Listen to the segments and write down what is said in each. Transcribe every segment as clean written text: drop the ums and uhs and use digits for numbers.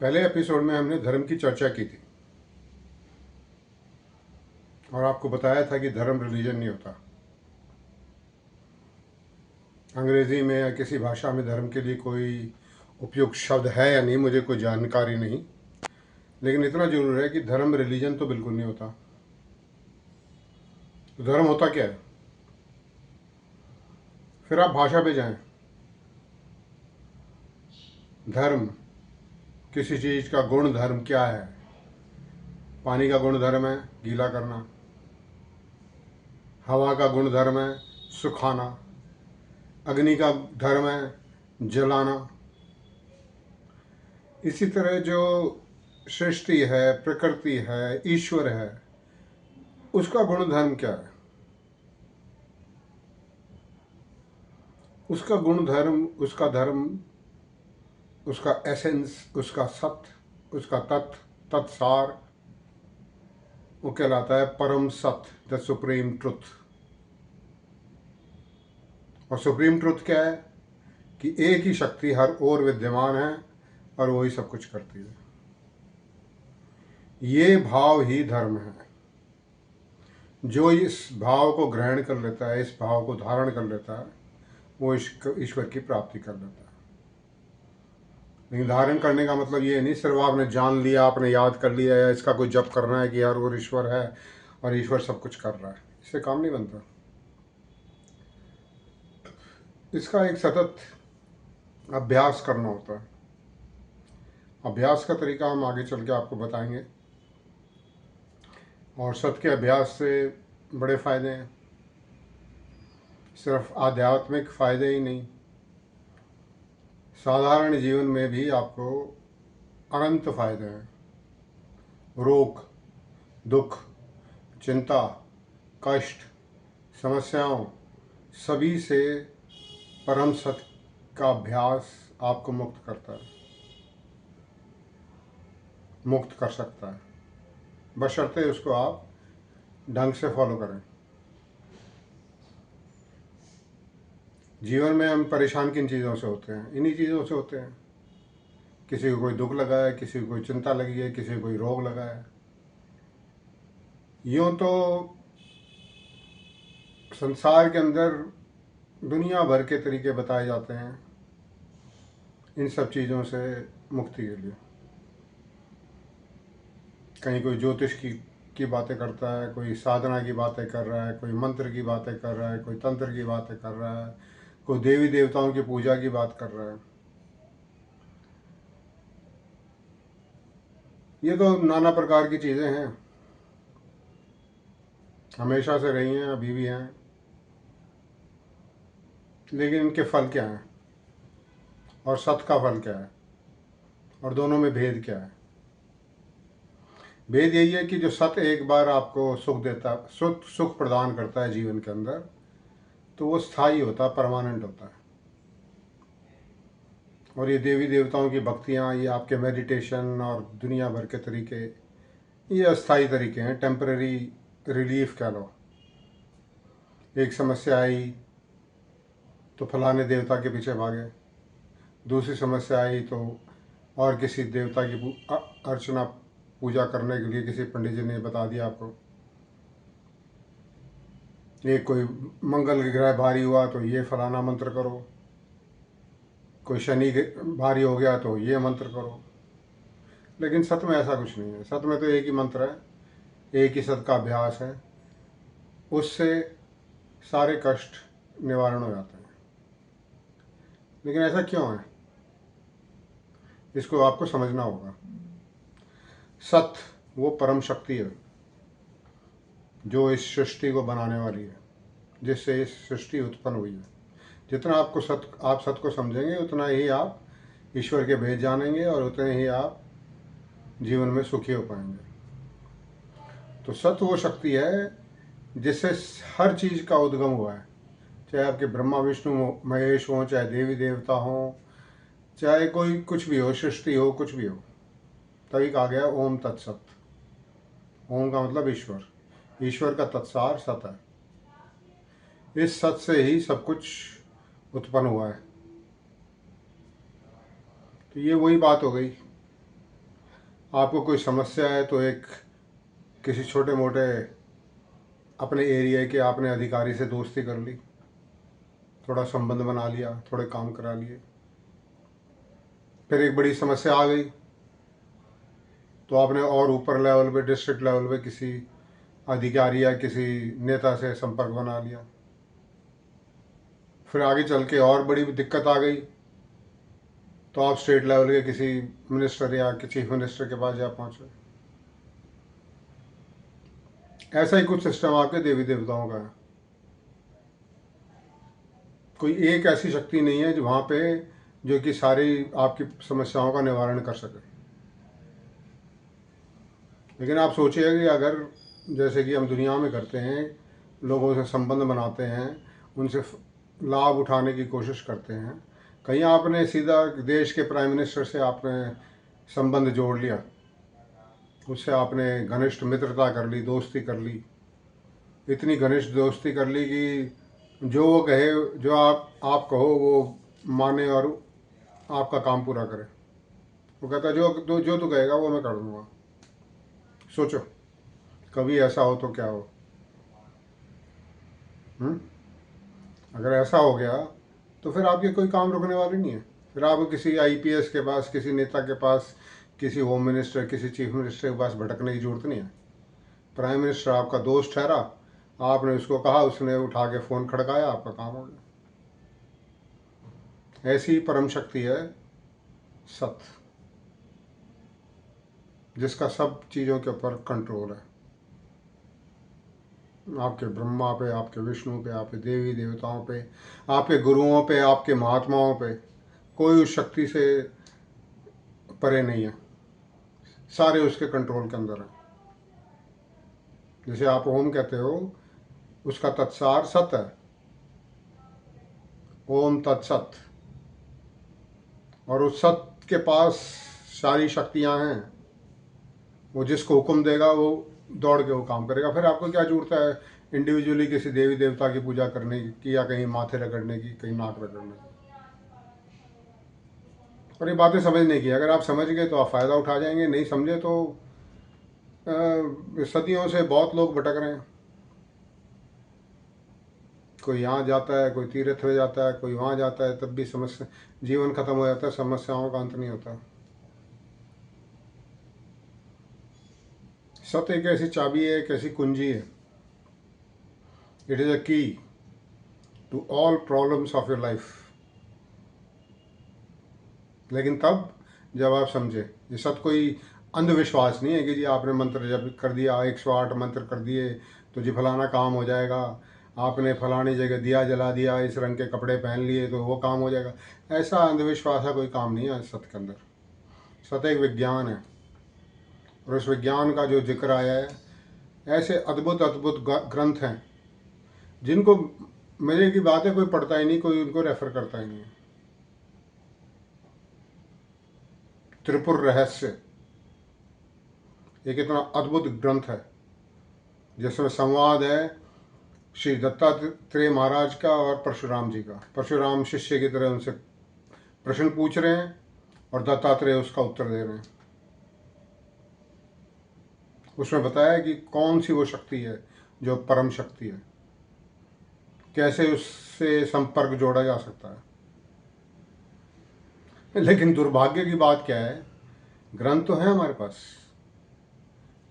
पहले एपिसोड में हमने धर्म की चर्चा की थी और आपको बताया था कि धर्म रिलीजन नहीं होता। अंग्रेज़ी में या किसी भाषा में धर्म के लिए कोई उपयुक्त शब्द है या नहीं, मुझे कोई जानकारी नहीं, लेकिन इतना जरूर है कि धर्म रिलीजन तो बिल्कुल नहीं होता। तो धर्म होता क्या है? फिर आप भाषा पे जाएं। धर्म, किसी चीज़ का गुण धर्म क्या है? पानी का गुण धर्म है गीला करना, हवा का गुण धर्म है सुखाना, अग्नि का धर्म है जलाना। इसी तरह जो सृष्टि है, प्रकृति है, ईश्वर है, उसका गुण धर्म क्या है? उसका गुण धर्म, उसका धर्म, उसका एसेंस, उसका सत्य, उसका तत्व, तत्सार, वो कहलाता है परम सत्य, द सुप्रीम ट्रुथ। और सुप्रीम ट्रुथ क्या है? कि एक ही शक्ति हर ओर विद्यमान है और वही सब कुछ करती है। ये भाव ही धर्म है। जो इस भाव को ग्रहण कर लेता है, इस भाव को धारण कर लेता है, वो ईश्वर की प्राप्ति कर लेता है। लेकिन धारण करने का मतलब ये नहीं सिर्फ आपने जान लिया, आपने याद कर लिया, या इसका कोई जप करना है कि यार वो ईश्वर है और ईश्वर सब कुछ कर रहा है। इससे काम नहीं बनता। इसका एक सतत अभ्यास करना होता है। अभ्यास का तरीका हम आगे चल के आपको बताएंगे। और सत्य के अभ्यास से बड़े फ़ायदे हैं। सिर्फ आध्यात्मिक फ़ायदे ही नहीं, साधारण जीवन में भी आपको अनंत फ़ायदे हैं। रोग, दुख, चिंता, कष्ट, समस्याओं, सभी से परम सत्य का अभ्यास आपको मुक्त करता है, मुक्त कर सकता है, बशर्ते उसको आप ढंग से फॉलो करें। जीवन में हम परेशान किन चीज़ों से होते हैं? इन्हीं चीज़ों से होते हैं। किसी को कोई दुख लगा है, किसी को कोई चिंता लगी है, किसी को कोई रोग लगा है। यूँ तो संसार के अंदर दुनिया भर के तरीके बताए जाते हैं इन सब चीज़ों से मुक्ति के लिए। कहीं कोई ज्योतिष की बातें करता है, कोई साधना की बातें कर रहा है, कोई मंत्र की बातें कर रहा है, कोई तंत्र की बातें कर रहा है, कोई देवी देवताओं की पूजा की बात कर रहा है। ये तो नाना प्रकार की चीज़ें हैं, हमेशा से रही हैं, अभी भी हैं। लेकिन इनके फल क्या हैं और सत्य का फल क्या है और दोनों में भेद क्या है? भेद यही है कि जो सत्य एक बार आपको सुख देता, सुख प्रदान करता है जीवन के अंदर, तो वो स्थायी होता है, परमानेंट होता है। और ये देवी देवताओं की भक्तियाँ, ये आपके मेडिटेशन और दुनिया भर के तरीके, ये अस्थाई तरीके हैं, टेम्पररी रिलीफ कह लो। एक समस्या आई तो फलाने देवता के पीछे भागे, दूसरी समस्या आई तो और किसी देवता की अर्चना पूजा करने के लिए किसी पंडित जी ने बता दिया आपको। एक कोई मंगल ग्रह भारी हुआ तो ये फलाना मंत्र करो, कोई शनि भारी हो गया तो ये मंत्र करो। लेकिन सत्य में ऐसा कुछ नहीं है। सत्य में तो एक ही मंत्र है, एक ही सत्य का अभ्यास है, उससे सारे कष्ट निवारण हो जाते हैं। लेकिन ऐसा क्यों है, इसको आपको समझना होगा। सत्य वो परम शक्ति है जो इस सृष्टि को बनाने वाली है, जिससे इस सृष्टि उत्पन्न हुई है। जितना आप सत्य को समझेंगे, उतना ही आप ईश्वर के भेद जानेंगे और उतने ही आप जीवन में सुखी हो पाएंगे। तो सत्य वो शक्ति है जिससे हर चीज़ का उद्गम हुआ है। चाहे आपके ब्रह्मा विष्णु महेश हों, चाहे देवी देवता हों, चाहे कोई कुछ भी हो, सृष्टि हो, कुछ भी हो, तभी कहा गया ओम तत्सत। ओम का मतलब ईश्वर, ईश्वर का तत्सार सत है। इस सत से ही सब कुछ उत्पन्न हुआ है। तो ये वही बात हो गई आपको कोई समस्या है तो एक किसी छोटे मोटे अपने एरिया के आपने अधिकारी से दोस्ती कर ली, थोड़ा संबंध बना लिया, थोड़े काम करा लिए। फिर एक बड़ी समस्या आ गई तो आपने और ऊपर लेवल पे, डिस्ट्रिक्ट लेवल पे किसी अधिकारी या किसी नेता से संपर्क बना लिया। फिर आगे चल के और बड़ी दिक्कत आ गई तो आप स्टेट लेवल के किसी मिनिस्टर या चीफ मिनिस्टर के पास जा पहुंचे। ऐसा ही कुछ सिस्टम आपके देवी देवताओं का है। कोई एक ऐसी शक्ति नहीं है जो वहाँ पे जो कि सारी आपकी समस्याओं का निवारण कर सके। लेकिन आप सोचिए कि अगर जैसे कि हम दुनिया में करते हैं, लोगों से संबंध बनाते हैं, उनसे लाभ उठाने की कोशिश करते हैं, कहीं आपने सीधा देश के प्राइम मिनिस्टर से आपने संबंध जोड़ लिया, उससे आपने घनिष्ठ मित्रता कर ली, दोस्ती कर ली, इतनी घनिष्ठ दोस्ती कर ली कि जो वो कहे, जो आप कहो वो माने और आपका काम पूरा करे। वो कहता जो तू कहेगा वो मैं कर दूंगा। सोचो कभी ऐसा हो तो क्या हो। हुँ? अगर ऐसा हो गया तो फिर आपके कोई काम रुकने वाले नहीं है। फिर आपको किसी आईपीएस के पास, किसी नेता के पास, किसी होम मिनिस्टर, किसी चीफ मिनिस्टर के पास भटकने की जरूरत नहीं है। प्राइम मिनिस्टर आपका दोस्त ठहरा, आपने उसको कहा, उसने उठा के फ़ोन खड़काया, आपका काम हो गया। ऐसी परम शक्ति है सत्य, जिसका सब चीज़ों के ऊपर कंट्रोल है। आपके ब्रह्मा पे, आपके विष्णु पे, आपके देवी देवताओं पे, आपके गुरुओं पे, आपके महात्माओं पे, कोई उस शक्ति से परे नहीं है। सारे उसके कंट्रोल के अंदर है। जैसे आप ओम कहते हो, उसका तत्सार सत है, ओम तत्सत। और उस सत के पास सारी शक्तियां हैं। वो जिसको हुक्म देगा वो दौड़ के वो काम करेगा। फिर आपको क्या जरूरत है इंडिविजुअली किसी देवी देवता की पूजा करने की, या कहीं माथे रगड़ने की, कहीं नाक रगड़ने की। और ये बातें समझने की, अगर आप समझ गए तो आप फ़ायदा उठा जाएंगे, नहीं समझे तो सदियों से बहुत लोग भटक रहे हैं। कोई यहाँ जाता है, कोई तीर्थ में जाता है, कोई वहाँ जाता है, तब भी समस्या, जीवन खत्म हो जाता है, समस्याओं का अंत नहीं होता। सत्य एक ऐसी चाबी है, एक ऐसी कुंजी है। It is a key to all problems of your life. लेकिन तब जब आप समझे, ये सब कोई अंधविश्वास नहीं है कि जी आपने मंत्र जब कर दिया, 108 मंत्र कर दिए तो जी फलाना काम हो जाएगा, आपने फलानी जगह दिया जला दिया, इस रंग के कपड़े पहन लिए तो वो काम हो जाएगा। ऐसा अंधविश्वास है, कोई काम नहीं है सत्य के अंदर। सत्य एक विज्ञान है, और उस विज्ञान का जो जिक्र आया है, ऐसे अद्भुत अद्भुत ग्रंथ हैं जिनको मजे की बात है कोई पढ़ता ही नहीं, कोई उनको रेफर करता ही नहीं है। त्रिपुर रहस्य एक इतना अद्भुत ग्रंथ है जिसमें संवाद है श्री दत्तात्रेय महाराज का और परशुराम जी का। परशुराम शिष्य की तरह उनसे प्रश्न पूछ रहे हैं और दत्तात्रेय उसका उत्तर दे रहे हैं। उसमें बताया कि कौन सी वो शक्ति है जो परम शक्ति है, कैसे उससे संपर्क जोड़ा जा सकता है। लेकिन दुर्भाग्य की बात क्या है, ग्रंथ तो है हमारे पास,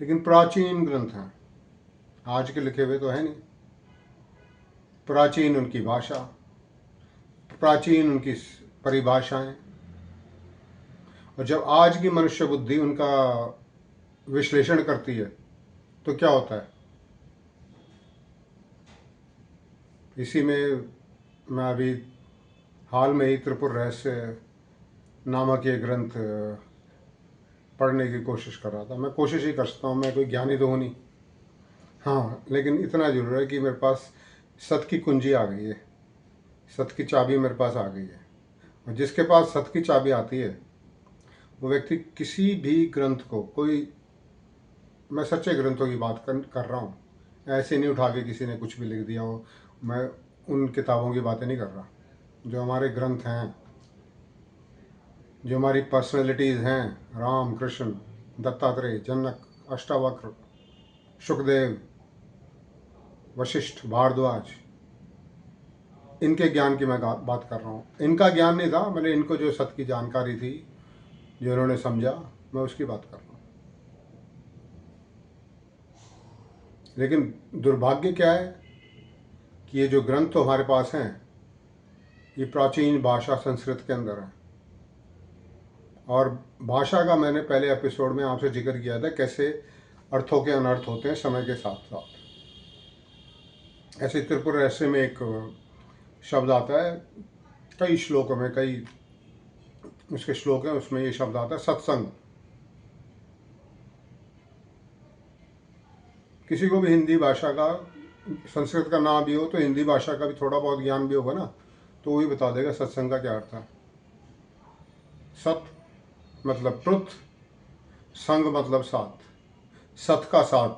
लेकिन प्राचीन ग्रंथ हैं, आज के लिखे हुए तो है नहीं। प्राचीन उनकी भाषा, प्राचीन उनकी परिभाषाएं, और जब आज की मनुष्य बुद्धि उनका विश्लेषण करती है तो क्या होता है। इसी में मैं अभी हाल में ही त्रिपुर रहस्य नामक ये ग्रंथ पढ़ने की कोशिश कर रहा था। मैं कोशिश ही करता हूँ, मैं कोई ज्ञानी तो हूँ नहीं, हाँ, लेकिन इतना जरूर है कि मेरे पास सत की कुंजी आ गई है, सत की चाबी मेरे पास आ गई है। और जिसके पास सत की चाबी आती है वो व्यक्ति किसी भी ग्रंथ को, कोई, मैं सच्चे ग्रंथों की बात कर रहा हूँ, ऐसे नहीं उठा के किसी ने कुछ भी लिख दिया हो, मैं उन किताबों की बातें नहीं कर रहा। जो हमारे ग्रंथ हैं, जो हमारी पर्सनैलिटीज़ हैं, राम, कृष्ण, दत्तात्रेय, जनक, अष्टावक्र, शुकदेव, वशिष्ठ, भारद्वाज, इनके ज्ञान की मैं बात कर रहा हूँ। इनका ज्ञान नहीं था, मैंने इनको जो सत्य की जानकारी थी, जो इन्होंने समझा, मैं उसकी बात कर रहा हूँ। लेकिन दुर्भाग्य क्या है कि ये जो ग्रंथ तो हमारे पास हैं, ये प्राचीन भाषा संस्कृत के अंदर है। और भाषा का मैंने पहले एपिसोड में आपसे जिक्र किया था, कैसे अर्थों के अनर्थ होते हैं समय के साथ साथ। ऐसे त्रिपुर रहस्य में एक शब्द आता है, कई श्लोकों में, कई उसके श्लोक हैं, उसमें ये शब्द आता है सत्संग। किसी को भी हिंदी भाषा का, संस्कृत का ना भी हो तो हिंदी भाषा का भी थोड़ा बहुत ज्ञान भी होगा ना, तो वही बता देगा सत्संग का क्या अर्थ है। सत मतलब ट्रुथ, संग मतलब साथ, सत का साथ,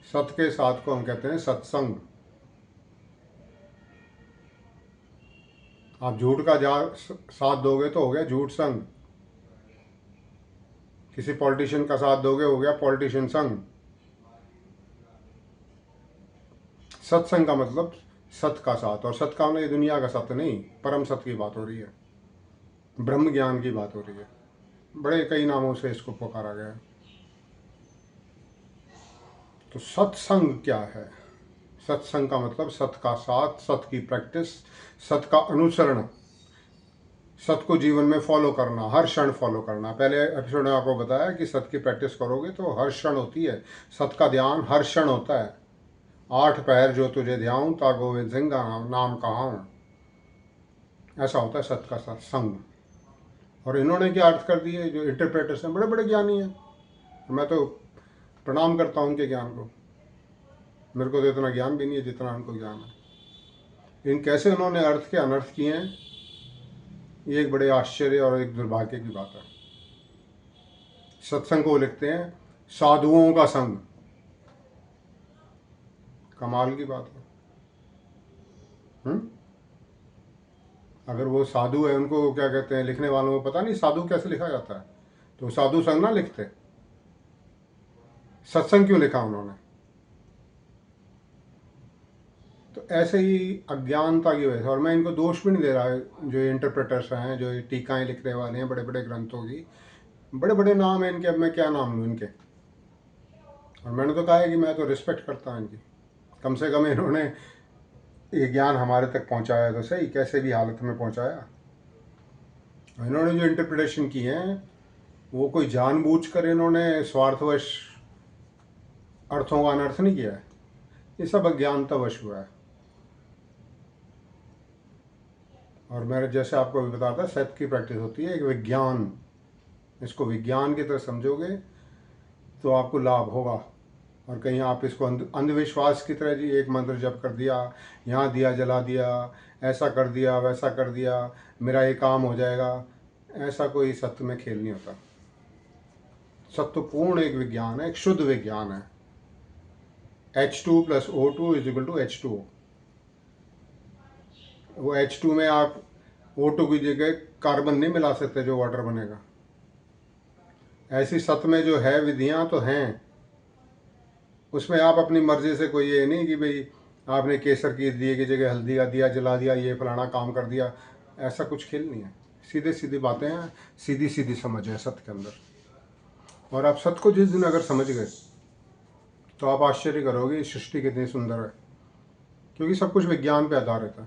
सत के साथ को हम कहते हैं सत्संग। आप झूठ का साथ दोगे तो हो गया झूठ संग, किसी पॉलिटिशियन का साथ दोगे हो गया पॉलिटिशियन संग। सत्संग का मतलब सत का साथ, और सत का मतलब ये दुनिया का सत्य नहीं, परम सत्य की बात हो रही है, ब्रह्म ज्ञान की बात हो रही है। बड़े कई नामों से इसको पुकारा गया है। तो सत्संग क्या है? सत्संग का मतलब सत का साथ, सत की प्रैक्टिस, सत का अनुसरण, सत को जीवन में फॉलो करना, हर क्षण फॉलो करना। पहले एपिसोड में आपको बताया कि सत की प्रैक्टिस करोगे तो हर क्षण होती है, सत का ध्यान हर क्षण होता है। 8 पहर जो तुझे ध्याऊं, ता गोविंद सिंह का नाम कहाऊं, ऐसा होता है सत का सत्संग। और इन्होंने क्या अर्थ कर दिए, जो इंटरप्रेटर्स हैं, बड़े बड़े ज्ञानी हैं, मैं तो प्रणाम करता हूँ उनके ज्ञान को। मेरे को तो इतना ज्ञान भी नहीं है जितना उनको ज्ञान है। इन कैसे उन्होंने अर्थ के अनर्थ किए हैं, ये एक बड़े आश्चर्य और एक दुर्भाग्य की बात है। सत्संग को लिखते हैं साधुओं का संग, कमाल की बात है। अगर वो साधु है, उनको क्या कहते हैं, लिखने वालों को पता नहीं साधु कैसे लिखा जाता है, तो साधु संग ना लिखते, सत्संग क्यों लिखा उन्होंने? तो ऐसे ही अज्ञानता की वजह से, और मैं इनको दोष भी नहीं दे रहा, जो इंटरप्रेटर्स हैं, जो टीकाएं लिखने वाले हैं बड़े बड़े ग्रंथों की, बड़े बड़े नाम हैं इनके, अब मैं क्या नाम लूँ इनके। और मैंने तो कहा है कि मैं तो रिस्पेक्ट करता हूँ इनकी, कम से कम इन्होंने ये ज्ञान हमारे तक पहुँचाया तो सही, कैसे भी हालत में पहुँचाया। इन्होंने जो इंटरप्रिटेशन की हैं, वो कोई जानबूझकर इन्होंने स्वार्थवश अर्थों का अनर्थ नहीं किया है, ये सब अज्ञानतावश हुआ है। और मैंने जैसे आपको अभी बताया था, सत्य की प्रैक्टिस होती है एक विज्ञान, इसको विज्ञान की तरह समझोगे तो आपको लाभ होगा। और कहीं आप इसको अंधविश्वास की तरह, जी एक मंत्र जप कर दिया, यहाँ दिया जला दिया, ऐसा कर दिया, वैसा कर दिया, मेरा ये काम हो जाएगा, ऐसा कोई सत्य में खेल नहीं होता। सत्य पूर्ण एक विज्ञान है, एक शुद्ध विज्ञान है। H2 + O2 = H2O। वो H2 में आप O2 की जगह कार्बन नहीं मिला सकते जो वाटर बनेगा। ऐसी सत्य में जो है विधियां तो हैं, उसमें आप अपनी मर्जी से कोई ये नहीं कि भाई आपने केसर की दिए की जगह हल्दी का दिया जला दिया, ये फलाना काम कर दिया, ऐसा कुछ खेल नहीं है। सीधे सीधी बातें हैं, सीधी सीधी समझ है सत्य के अंदर। और आप सत्य को जिस दिन अगर समझ गए तो आप आश्चर्य करोगे सृष्टि कितनी सुंदर है, क्योंकि सब कुछ विज्ञान पे आधारित है।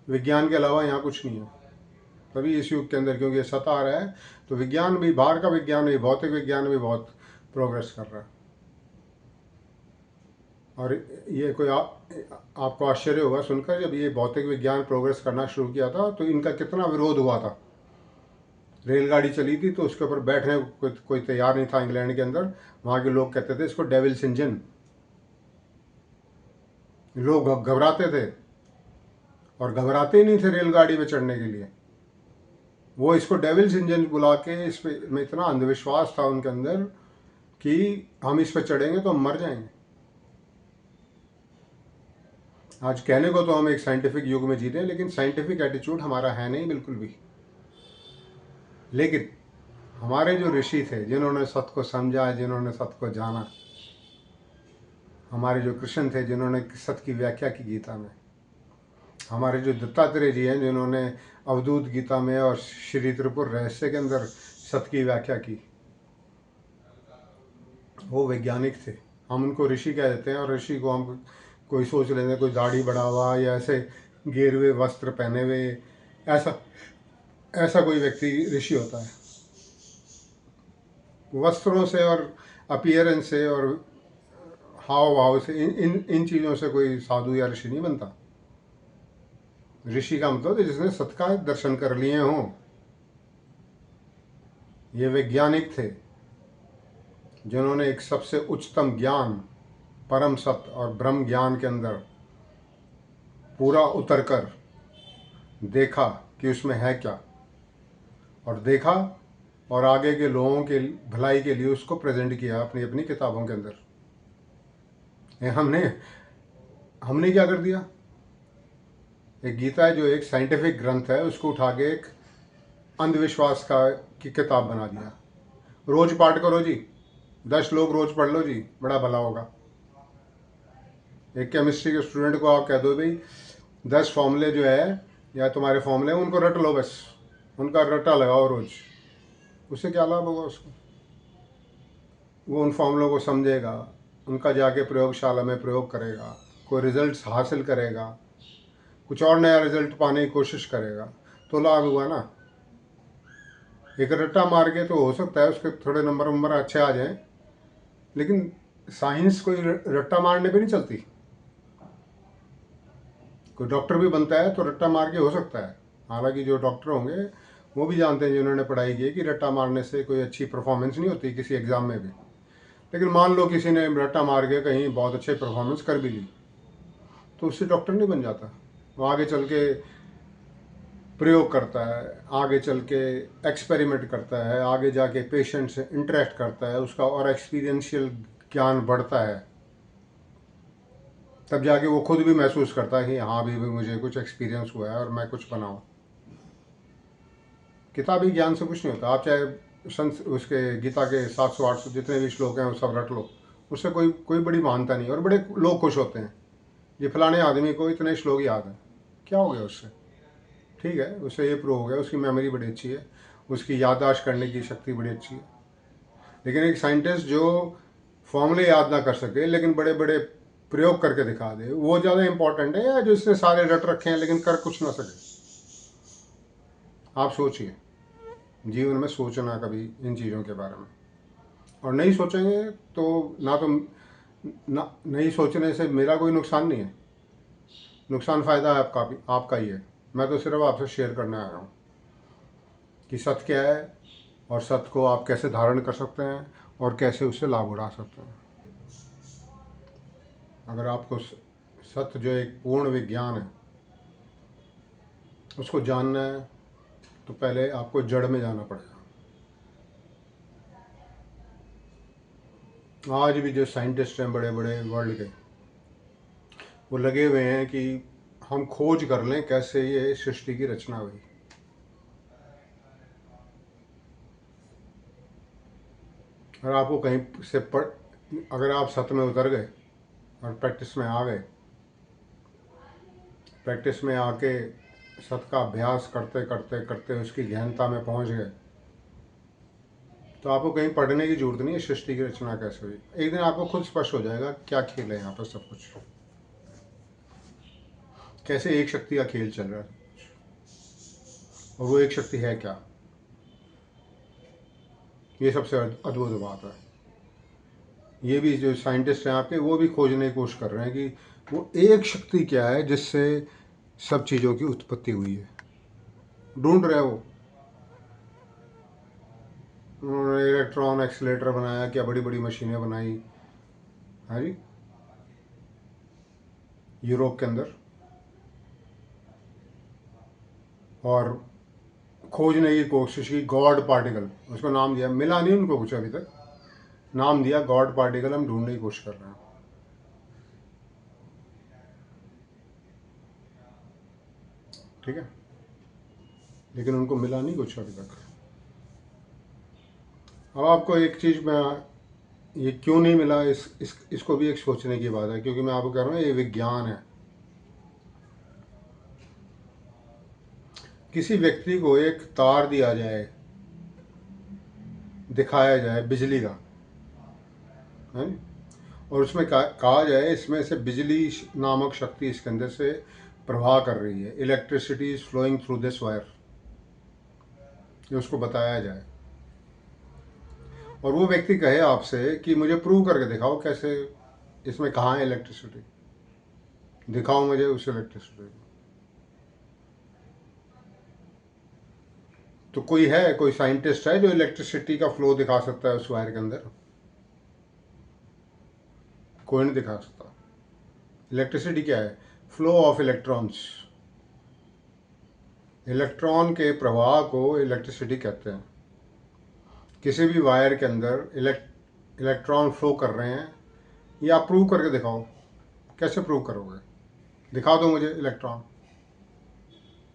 विज्ञान के अलावा यहाँ कुछ नहीं है। तभी इस युग के अंदर, क्योंकि ये सत्य आ रहा है, तो विज्ञान भी, बाहर का विज्ञान भी, भौतिक विज्ञान भी बहुत प्रोग्रेस कर रहा है। और ये कोई आपको आश्चर्य होगा सुनकर, जब ये भौतिक विज्ञान प्रोग्रेस करना शुरू किया था तो इनका कितना विरोध हुआ था। रेलगाड़ी चली थी तो उसके ऊपर बैठने को कोई तैयार नहीं था इंग्लैंड के अंदर। वहाँ के लोग कहते थे इसको डेविल्स इंजन, लोग घबराते थे, और घबराते ही नहीं थे रेलगाड़ी में चढ़ने के लिए। वो इसको डेविल्स इंजन बुला के, इस पे में इतना अंधविश्वास था उनके अंदर कि हम इस पर चढ़ेंगे तो हम मर जाएंगे। आज कहने को तो हम एक साइंटिफिक युग में जी रहे हैं, लेकिन साइंटिफिक एटीट्यूड हमारा है नहीं बिल्कुल भी। लेकिन हमारे जो ऋषि थे, जिन्होंने सत्य को समझा, जिन्होंने सत्य को जाना, हमारे जो कृष्ण थे, जिन्होंने सत्य की व्याख्या की गीता में, हमारे जो दत्तात्रेय जी हैं, जिन्होंने अवधूत गीता में और श्री त्रिपुर रहस्य के अंदर सत्य की व्याख्या की, वो वैज्ञानिक थे। हम उनको ऋषि कह देते हैं, और ऋषि को हम कोई सोच लेते हैं कोई दाढ़ी बढ़ा हुआ या ऐसे गेरुए वस्त्र पहने हुए, ऐसा ऐसा कोई व्यक्ति ऋषि होता है। वस्त्रों से और अपीयरेंस से और हाव भाव से, इन इन इन चीज़ों से कोई साधु या ऋषि नहीं बनता। ऋषि का मतलब जिसने सत्य का दर्शन कर लिए हों। ये वैज्ञानिक थे जिन्होंने एक सबसे उच्चतम ज्ञान, परम सत्य और ब्रह्म ज्ञान के अंदर पूरा उतर कर देखा कि उसमें है क्या, और देखा और आगे के लोगों के भलाई के लिए उसको प्रेजेंट किया अपनी अपनी किताबों के अंदर। हमने हमने क्या कर दिया, एक गीता है जो एक साइंटिफिक ग्रंथ है, उसको उठा के एक अंधविश्वास का की किताब बना दिया। रोज पाठ करो जी, 10 लोग रोज पढ़ लो जी, बड़ा भला होगा। एक केमिस्ट्री के स्टूडेंट को आप कह दो भाई 10 फॉर्मूले जो है या तुम्हारे फॉर्मूले उनको रट लो, बस उनका रट्टा लगाओ रोज, उससे क्या लाभ होगा उसको? वो उन फॉर्मूलों को समझेगा, उनका जाके प्रयोगशाला में प्रयोग करेगा, कोई रिजल्ट्स हासिल करेगा, कुछ और नया रिजल्ट पाने की कोशिश करेगा, तो लाभ हुआ ना। एक रट्टा मार के तो हो सकता है उसके थोड़े नंबर अच्छे आ जाएं, लेकिन साइंस कोई रट्टा मारने पे नहीं चलती। कोई डॉक्टर भी बनता है तो रट्टा मार के हो सकता है, हालांकि जो डॉक्टर होंगे वो भी जानते हैं, जिन्होंने पढ़ाई की है, कि रट्टा मारने से कोई अच्छी परफॉर्मेंस नहीं होती किसी एग्ज़ाम में भी। लेकिन मान लो किसी ने रट्टा मार के कहीं बहुत अच्छे परफॉर्मेंस कर भी ली, तो उससे डॉक्टर नहीं बन जाता। वो आगे चल के प्रयोग करता है, आगे चल के एक्सपेरिमेंट करता है, आगे जाके पेशेंट से इंटरेक्ट करता है, उसका और एक्सपीरियंशियल ज्ञान बढ़ता है, तब जाके वो खुद भी महसूस करता है कि हाँ भी मुझे कुछ एक्सपीरियंस हुआ है और मैं कुछ बनाऊँ। किताबी ज्ञान से कुछ नहीं होता। आप चाहे संत उसके गीता के 700-800 जितने भी श्लोक हैं वो सब रट लो, उससे कोई कोई बड़ी महानता नहीं। और बड़े लोग खुश होते हैं, ये फलाने आदमी को इतने श्लोक याद है, क्या हो गया उससे? ठीक है, उससे ये प्रूव हो गया उसकी मेमोरी बड़ी अच्छी है, उसकी याददाश्त करने की शक्ति बड़ी अच्छी है। लेकिन एक साइंटिस्ट जो फॉर्मूले याद ना कर सके लेकिन बड़े बड़े प्रयोग करके दिखा दे, वो ज़्यादा इंपॉर्टेंट है या जो इसने सारे रट रखे हैं लेकिन कर कुछ ना सके? आप सोचिए, जीवन में सोचना कभी इन चीज़ों के बारे में, और नहीं सोचेंगे तो ना नहीं सोचने से मेरा कोई नुकसान नहीं है, नुकसान फ़ायदा है आपका ही है। मैं तो सिर्फ आपसे शेयर करने आया हूँ कि सत्य क्या है और सत्य को आप कैसे धारण कर सकते हैं और कैसे उससे लाभ उठा सकते हैं। अगर आपको सत्य जो एक पूर्ण विज्ञान है उसको जानना है तो पहले आपको जड़ में जाना पड़ेगा। आज भी जो साइंटिस्ट हैं बड़े बड़े वर्ल्ड के, वो लगे हुए हैं कि हम खोज कर लें कैसे ये सृष्टि की रचना हुई। अगर आपको कहीं से अगर आप सत्य में उतर गए और प्रैक्टिस में आ गए, प्रैक्टिस में आके सत्य का अभ्यास करते करते करते उसकी गहनता में पहुंच गए, तो आपको कहीं पढ़ने की जरूरत नहीं है सृष्टि की रचना कैसे हुई। एक दिन आपको खुद स्पष्ट हो जाएगा क्या खेल है यहाँ पर, सब कुछ कैसे एक शक्ति का खेल चल रहा है, और वो एक शक्ति है क्या। ये सबसे अद्भुत बात है। ये भी जो साइंटिस्ट हैं आपके, वो भी खोजने की कोशिश कर रहे हैं कि वो एक शक्ति क्या है जिससे सब चीज़ों की उत्पत्ति हुई है, ढूंढ रहे हो। उन्होंने इलेक्ट्रॉन एक्सीलेटर बनाया, क्या बड़ी बड़ी मशीनें बनाई, हाँ जी, यूरोप के अंदर, और खोजने की कोशिश की गॉड पार्टिकल, उसको नाम दिया, मिला नहीं उनको कुछ अभी तक, नाम दिया गॉड पार्टिकल, हम ढूंढने की कोशिश कर रहे हैं। ठीक है, लेकिन उनको मिला नहीं कुछ अभी तक। अब आपको एक चीज़ मैं, ये क्यों नहीं मिला, इसको भी एक सोचने की बात है, क्योंकि मैं आपको कह रहा हूँ ये विज्ञान है। किसी व्यक्ति को एक तार दिया जाए, दिखाया जाए बिजली का, है, और उसमें कहा जाए इसमें से बिजली नामक शक्ति इसके अंदर से प्रवाह कर रही है, electricity is flowing through this wire, ये उसको बताया जाए, और वो व्यक्ति कहे आपसे कि मुझे प्रूव करके दिखाओ कैसे, इसमें कहाँ है इलेक्ट्रिसिटी, दिखाओ मुझे उस इलेक्ट्रिसिटी को। तो कोई है, कोई साइंटिस्ट है जो इलेक्ट्रिसिटी का फ्लो दिखा सकता है उस वायर के अंदर? कोई नहीं दिखा सकता। इलेक्ट्रिसिटी क्या है? Flow of electrons. इलेक्ट्रॉन के प्रवाह को इलेक्ट्रिसिटी कहते हैं। किसी भी वायर के अंदर इलेक्ट्रॉन फ्लो कर रहे हैं, ये आप प्रूव करके दिखाओ। कैसे प्रूव करोगे? दिखा दो मुझे इलेक्ट्रॉन।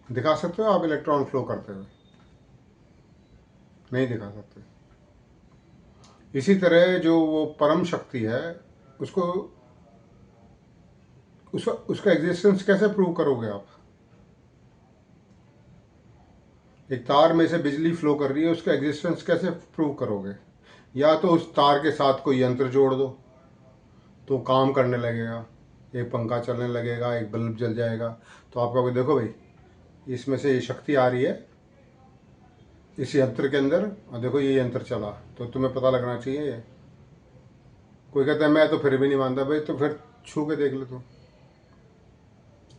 दिखा सकते हो आप इलेक्ट्रॉन फ्लो करते हुए? नहीं दिखा सकते। इसी तरह जो वो परम शक्ति है, उसको उसका एग्जिस्टेंस कैसे प्रूव करोगे आप? एक तार में से बिजली फ्लो कर रही है, उसका एग्जिस्टेंस कैसे प्रूव करोगे? या तो उस तार के साथ कोई यंत्र जोड़ दो तो काम करने लगेगा, एक पंखा चलने लगेगा, एक बल्ब जल जाएगा, तो आप कहोगे देखो भाई इसमें से ये शक्ति आ रही है इस यंत्र के अंदर, और देखो ये यंत्र चला, तो तुम्हें पता लगना चाहिए ये। कोई कहता है मैं तो फिर भी नहीं मानता। भाई तो फिर छू के देख लो तुम,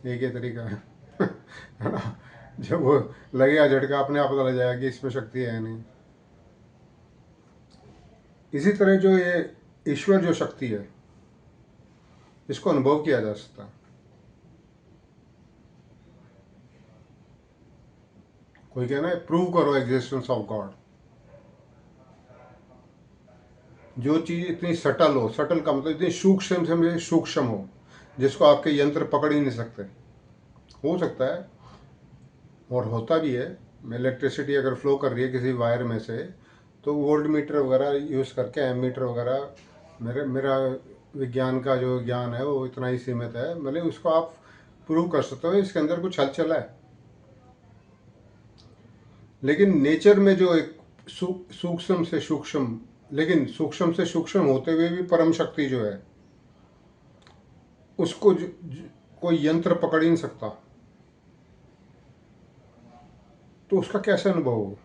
एक ही तरीका है है ना? जब वो लगेगा झटका, अपने आप पता लग जाएगा कि इसमें शक्ति है नहीं। इसी तरह जो ये ईश्वर जो शक्ति है, इसको अनुभव किया जा सकता है। कोई कहना है प्रूव करो एग्जिस्टेंस ऑफ गॉड। जो चीज़ इतनी सटल हो, सटल का मतलब इतनी सूक्ष्म से सूक्ष्म हो, जिसको आपके यंत्र पकड़ ही नहीं सकते, हो सकता है और होता भी है। इलेक्ट्रिसिटी अगर फ्लो कर रही है किसी वायर में से, तो वोल्ट मीटर वगैरह यूज़ करके, एम मीटर वगैरह, मेरा विज्ञान का जो ज्ञान है वो इतना ही सीमित है, मतलब उसको आप प्रूव कर सकते हो इसके अंदर कुछ हलचल है। लेकिन नेचर में जो एक सूक्ष्म से सूक्ष्म, लेकिन सूक्ष्म से सूक्ष्म होते हुए भी परम शक्ति जो है, उसको कोई यंत्र पकड़ ही नहीं सकता, तो उसका कैसे अनुभव हो?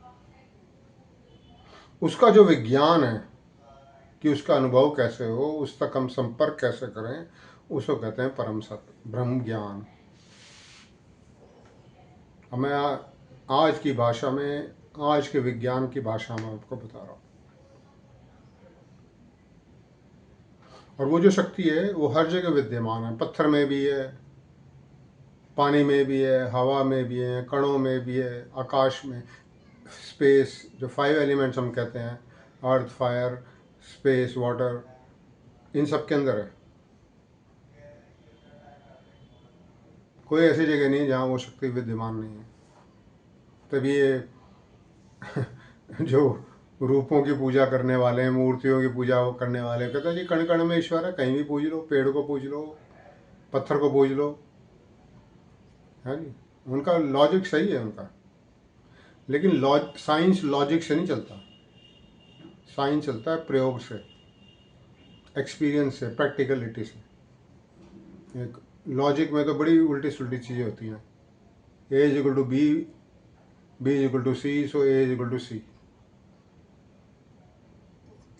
उसका जो विज्ञान है कि उसका अनुभव कैसे हो, उस तक हम संपर्क कैसे करें, उसको कहते हैं परम सत्य, ब्रह्म ज्ञान। अब मैं आज की भाषा में, आज के विज्ञान की भाषा में आपको बता रहा हूँ। और वो जो शक्ति है वो हर जगह विद्यमान है। पत्थर में भी है, पानी में भी है, हवा में भी है, कणों में भी है, आकाश में, स्पेस, जो 5 एलिमेंट्स हम कहते हैं, अर्थ, फायर, स्पेस, वाटर, इन सब के अंदर है। कोई ऐसी जगह नहीं जहाँ वो शक्ति विद्यमान नहीं है। तभी ये जो रूपों की पूजा करने वाले हैं, मूर्तियों की पूजा करने वाले, कहते हैं जी कण कण में ईश्वर है, कहीं भी पूज लो, पेड़ को पूज लो, पत्थर को पूज लो, है जी। उनका लॉजिक सही है उनका, लेकिन साइंस लॉजिक से नहीं चलता। साइंस चलता है प्रयोग से, एक्सपीरियंस से, प्रैक्टिकलिटी से। एक लॉजिक में तो बड़ी उल्टी सुल्टी चीज़ें होती हैं। A is equal to B, B is equal to C, so A is equal to C.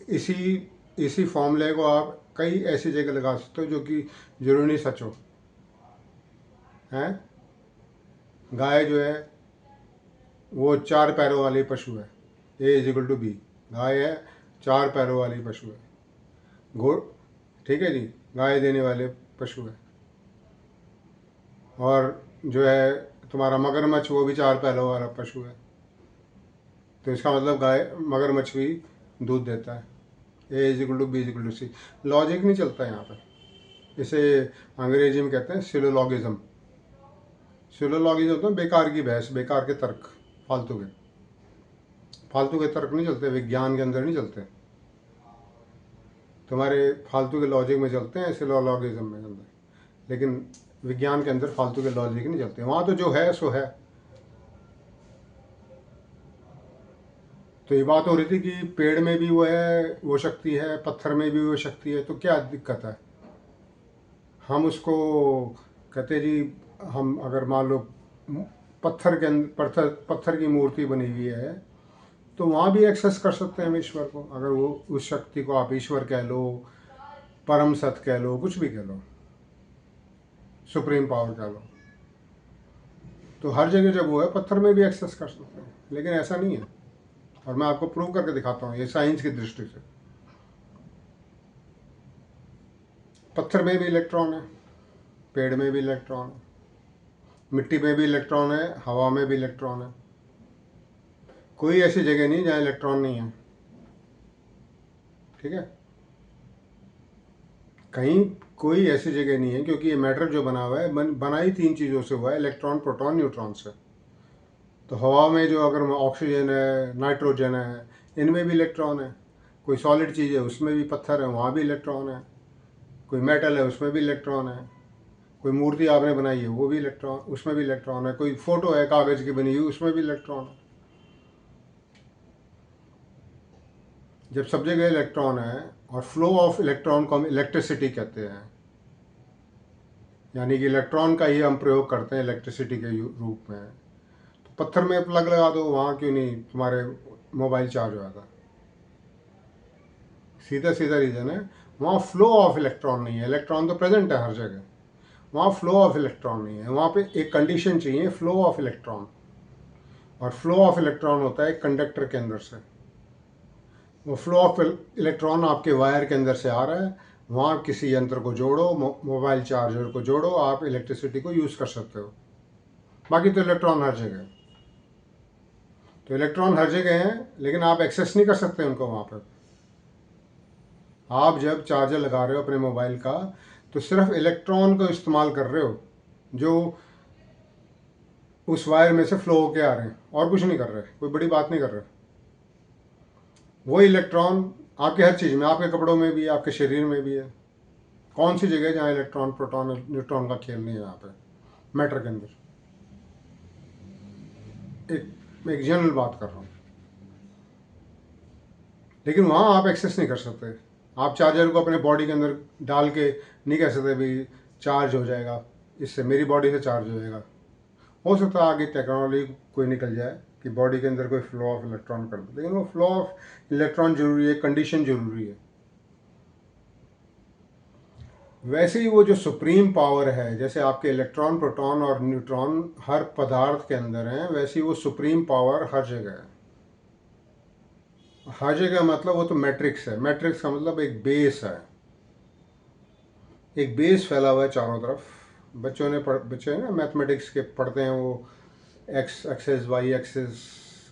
इसी इसी फॉर्मूले को आप कई ऐसी जगह लगा सकते हो जो कि जरूरी नहीं सच हो। हैं, गाय जो है वो 4 पैरों वाली पशु है, A is equal to B. गाय है, 4 पैरों वाली पशु है। घोड़, ठीक है जी, गाय देने वाले पशु है। और जो है तुम्हारा मगरमच्छ, वो भी 4 पैरों वाला पशु है। तो इसका मतलब गाय, मगरमच्छ भी दूध देता है। A is equal to B is equal to C. Logic नहीं चलता यहाँ पे। इसे अंग्रेजी में कहते हैं सिलोलॉगिज्म। सिलोलॉगिज्म होता है बेकार की बहस, बेकार के तर्क, फालतू के। फालतू के तर्क नहीं चलते, विज्ञान के अंदर नहीं चलते, तुम्हारे फालतू के लॉजिक में चलते हैं सिलोलॉजिज्म में अंदर, लेकिन विज्ञान के अंदर फालतू के लॉजिक नहीं चलते। वहाँ तो जो है सो है। तो ये बात हो रही थी कि पेड़ में भी वो है, वो शक्ति है, पत्थर में भी वो शक्ति है, तो क्या दिक्कत है? हम उसको कहते जी, हम अगर मान लो पत्थर के अंदर पत्थर की मूर्ति बनी हुई है, तो वहाँ भी एक्सेस कर सकते हैं हम ईश्वर को। अगर वो उस शक्ति को आप ईश्वर कह लो, परम सत्य कह लो, कुछ भी कह लो, सुप्रीम पावर कह लो, तो हर जगह जब वो है पत्थर में भी एक्सेस कर सकते हैं। लेकिन ऐसा नहीं है, और मैं आपको प्रूव करके दिखाता हूँ ये साइंस की दृष्टि से। पत्थर में भी इलेक्ट्रॉन है, पेड़ में भी इलेक्ट्रॉन है, मिट्टी में भी इलेक्ट्रॉन है, हवा में भी इलेक्ट्रॉन है। कोई ऐसी जगह नहीं जहाँ इलेक्ट्रॉन नहीं है। ठीक है, कहीं कोई ऐसी जगह नहीं है, क्योंकि ये मैटर जो बना हुआ है बना ही तीन चीज़ों से हुआ है, इलेक्ट्रॉन, प्रोटॉन, न्यूट्रॉन से। तो हवा में जो अगर ऑक्सीजन है, नाइट्रोजन है, इनमें भी इलेक्ट्रॉन है। कोई सॉलिड चीज़ है उसमें भी, पत्थर है वहाँ भी इलेक्ट्रॉन है। कोई मेटल है उसमें भी इलेक्ट्रॉन है। कोई मूर्ति आपने बनाई है वो भी इलेक्ट्रॉन, उसमें भी इलेक्ट्रॉन है। कोई फोटो है कागज़ की बनी हुई उसमें भी इलेक्ट्रॉन है। जब सब जगह इलेक्ट्रॉन है, और फ्लो ऑफ इलेक्ट्रॉन को हम इलेक्ट्रिसिटी कहते हैं, यानी कि इलेक्ट्रॉन का ही हम प्रयोग करते हैं इलेक्ट्रिसिटी के रूप में। तो पत्थर में प्लग लगा दो, वहाँ क्यों नहीं तुम्हारे मोबाइल चार्ज हो जाता? सीधा सीधा रीज़न है, वहाँ फ्लो ऑफ इलेक्ट्रॉन नहीं है। इलेक्ट्रॉन तो प्रेजेंट है हर जगह, वहाँ फ्लो ऑफ इलेक्ट्रॉन नहीं है। वहाँ पे एक कंडीशन चाहिए, फ्लो ऑफ इलेक्ट्रॉन। और फ्लो ऑफ इलेक्ट्रॉन होता है कंडक्टर के अंदर से। वो फ्लो ऑफ इलेक्ट्रॉन आपके वायर के अंदर से आ रहा है, वहाँ किसी यंत्र को जोड़ो, मोबाइल चार्जर को जोड़ो, आप इलेक्ट्रिसिटी को यूज़ कर सकते हो। बाकी तो इलेक्ट्रॉन हर जगह है। तो इलेक्ट्रॉन हर जगह हैं, लेकिन आप एक्सेस नहीं कर सकते उनको वहाँ पर। आप जब चार्जर लगा रहे हो अपने मोबाइल का, तो सिर्फ इलेक्ट्रॉन को इस्तेमाल कर रहे हो जो उस वायर में से फ्लो होके आ रहे हैं, और कुछ नहीं कर रहे, कोई बड़ी बात नहीं कर रहे। वो इलेक्ट्रॉन आपके हर चीज़ में, आपके कपड़ों में भी, आपके शरीर में भी है। कौन सी जगह जहाँ इलेक्ट्रॉन, प्रोटॉन, न्यूट्रॉन का खेल नहीं है यहाँ पे मैटर के अंदर? एक जनरल बात कर रहा हूँ। लेकिन वहाँ आप एक्सेस नहीं कर सकते। आप चार्जर को अपने बॉडी के अंदर डाल के नहीं कह सकते भी चार्ज हो जाएगा, इससे मेरी बॉडी से चार्ज हो जाएगा। हो सकता है आगे टेक्नोलॉजी कोई निकल जाए कि बॉडी के अंदर कोई फ्लो ऑफ इलेक्ट्रॉन कर दे, लेकिन वो फ्लो ऑफ इलेक्ट्रॉन जरूरी है, कंडीशन जरूरी है। वैसे ही वो जो सुप्रीम पावर है, जैसे आपके इलेक्ट्रॉन, प्रोटॉन और न्यूट्रॉन हर पदार्थ के अंदर हैं, वैसे ही वो सुप्रीम पावर हर जगह है। हर जगह मतलब वो तो मैट्रिक्स है। मैट्रिक्स का मतलब एक बेस है, एक बेस फैला हुआ है चारों तरफ। बच्चे ना मैथमेटिक्स के पढ़ते हैं, वो एक्स एक्सेस, वाई एक्सेस,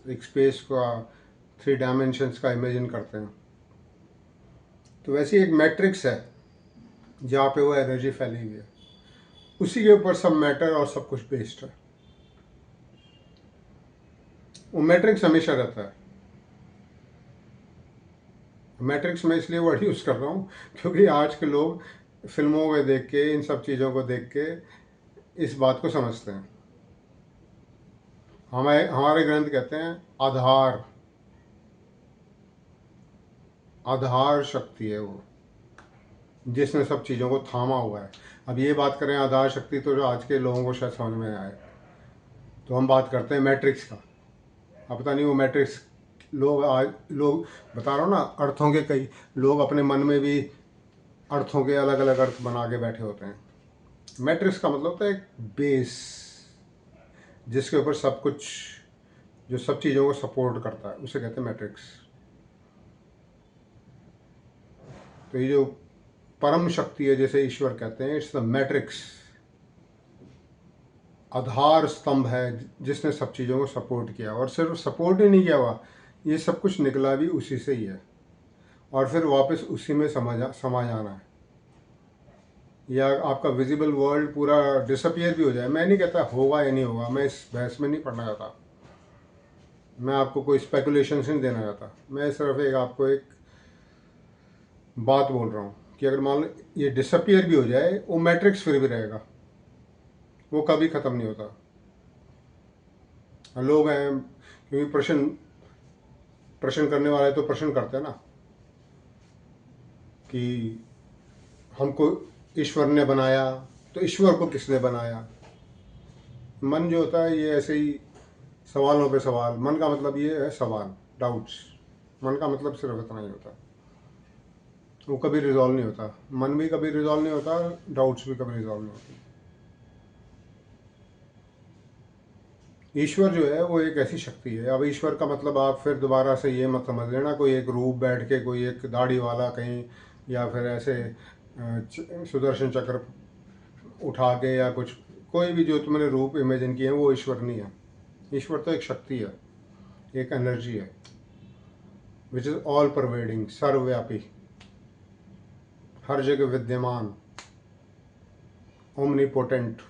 एक स्पेस का 3 डायमेंशंस का इमेजिन करते हैं। तो वैसे एक मैट्रिक्स है जहाँ पे वो एनर्जी फैली हुई है, उसी के ऊपर सब मैटर और सब कुछ बेस्ड है। वो मैट्रिक्स हमेशा रहता है। मैट्रिक्स में इसलिए वर्ड यूज़ कर रहा हूँ क्योंकि आज के लोग फिल्मों में देख के, इन सब चीज़ों को देख के इस बात को समझते हैं। हमारे ग्रंथ कहते हैं आधार, आधार शक्ति है वो, जिसने सब चीज़ों को थामा हुआ है। अब ये बात करें आधार शक्ति, तो जो आज के लोगों को शायद समझ में आए, तो हम बात करते हैं मैट्रिक्स का। अब पता नहीं वो मैट्रिक्स लोग बता रहा हूँ ना, अर्थों के कई लोग अपने मन में भी अर्थों के अलग अलग अर्थ बना के बैठे होते हैं। मैट्रिक्स का मतलब होता है एक बेस, जिसके ऊपर सब कुछ, जो सब चीज़ों को सपोर्ट करता है, उसे कहते हैं मैट्रिक्स। तो ये जो परम शक्ति है, जैसे ईश्वर कहते हैं, इट्स द मैट्रिक्स, आधार स्तंभ है जिसने सब चीज़ों को सपोर्ट किया। और सिर्फ सपोर्ट ही नहीं किया हुआ, ये सब कुछ निकला भी उसी से ही है, और फिर वापस उसी में समा जाना है। या आपका विजिबल वर्ल्ड पूरा डिसअपियर भी हो जाए, मैं नहीं कहता होगा या नहीं होगा, मैं इस बहस में नहीं पढ़ना चाहता। मैं आपको कोई स्पेकुलेशन नहीं देना चाहता, मैं सिर्फ एक आपको एक बात बोल रहा हूँ कि अगर मान लो ये डिसअपियर भी हो जाए, वो मैट्रिक्स फिर भी रहेगा, वो कभी ख़त्म नहीं होता। लोग हैं क्योंकि प्रश्न करने वाले तो प्रश्न करते हैं ना कि हमको ईश्वर ने बनाया, तो ईश्वर को किसने बनाया। मन जो होता है ये ऐसे ही सवालों पे सवाल, मन का मतलब ये है सवाल, डाउट्स। मन का मतलब सिर्फ इतना ही होता है, वो कभी रिजॉल्व नहीं होता। मन भी कभी रिजॉल्व नहीं होता, डाउट्स भी कभी रिजॉल्व नहीं होते। ईश्वर जो है वो एक ऐसी शक्ति है। अब ईश्वर का मतलब आप फिर दोबारा से ये मत समझ लेना कोई एक रूप बैठ के, कोई एक दाढ़ी वाला कहीं, या फिर ऐसे सुदर्शन चक्र उठा के, या कुछ कोई भी जो तुमने रूप इमेजिन किए हैं वो ईश्वर नहीं है। ईश्वर तो एक शक्ति है, एक एनर्जी है, विच इज़ ऑल परवेडिंग, सर्वव्यापी, हर जगह विद्यमान, ओमनीपोटेंट,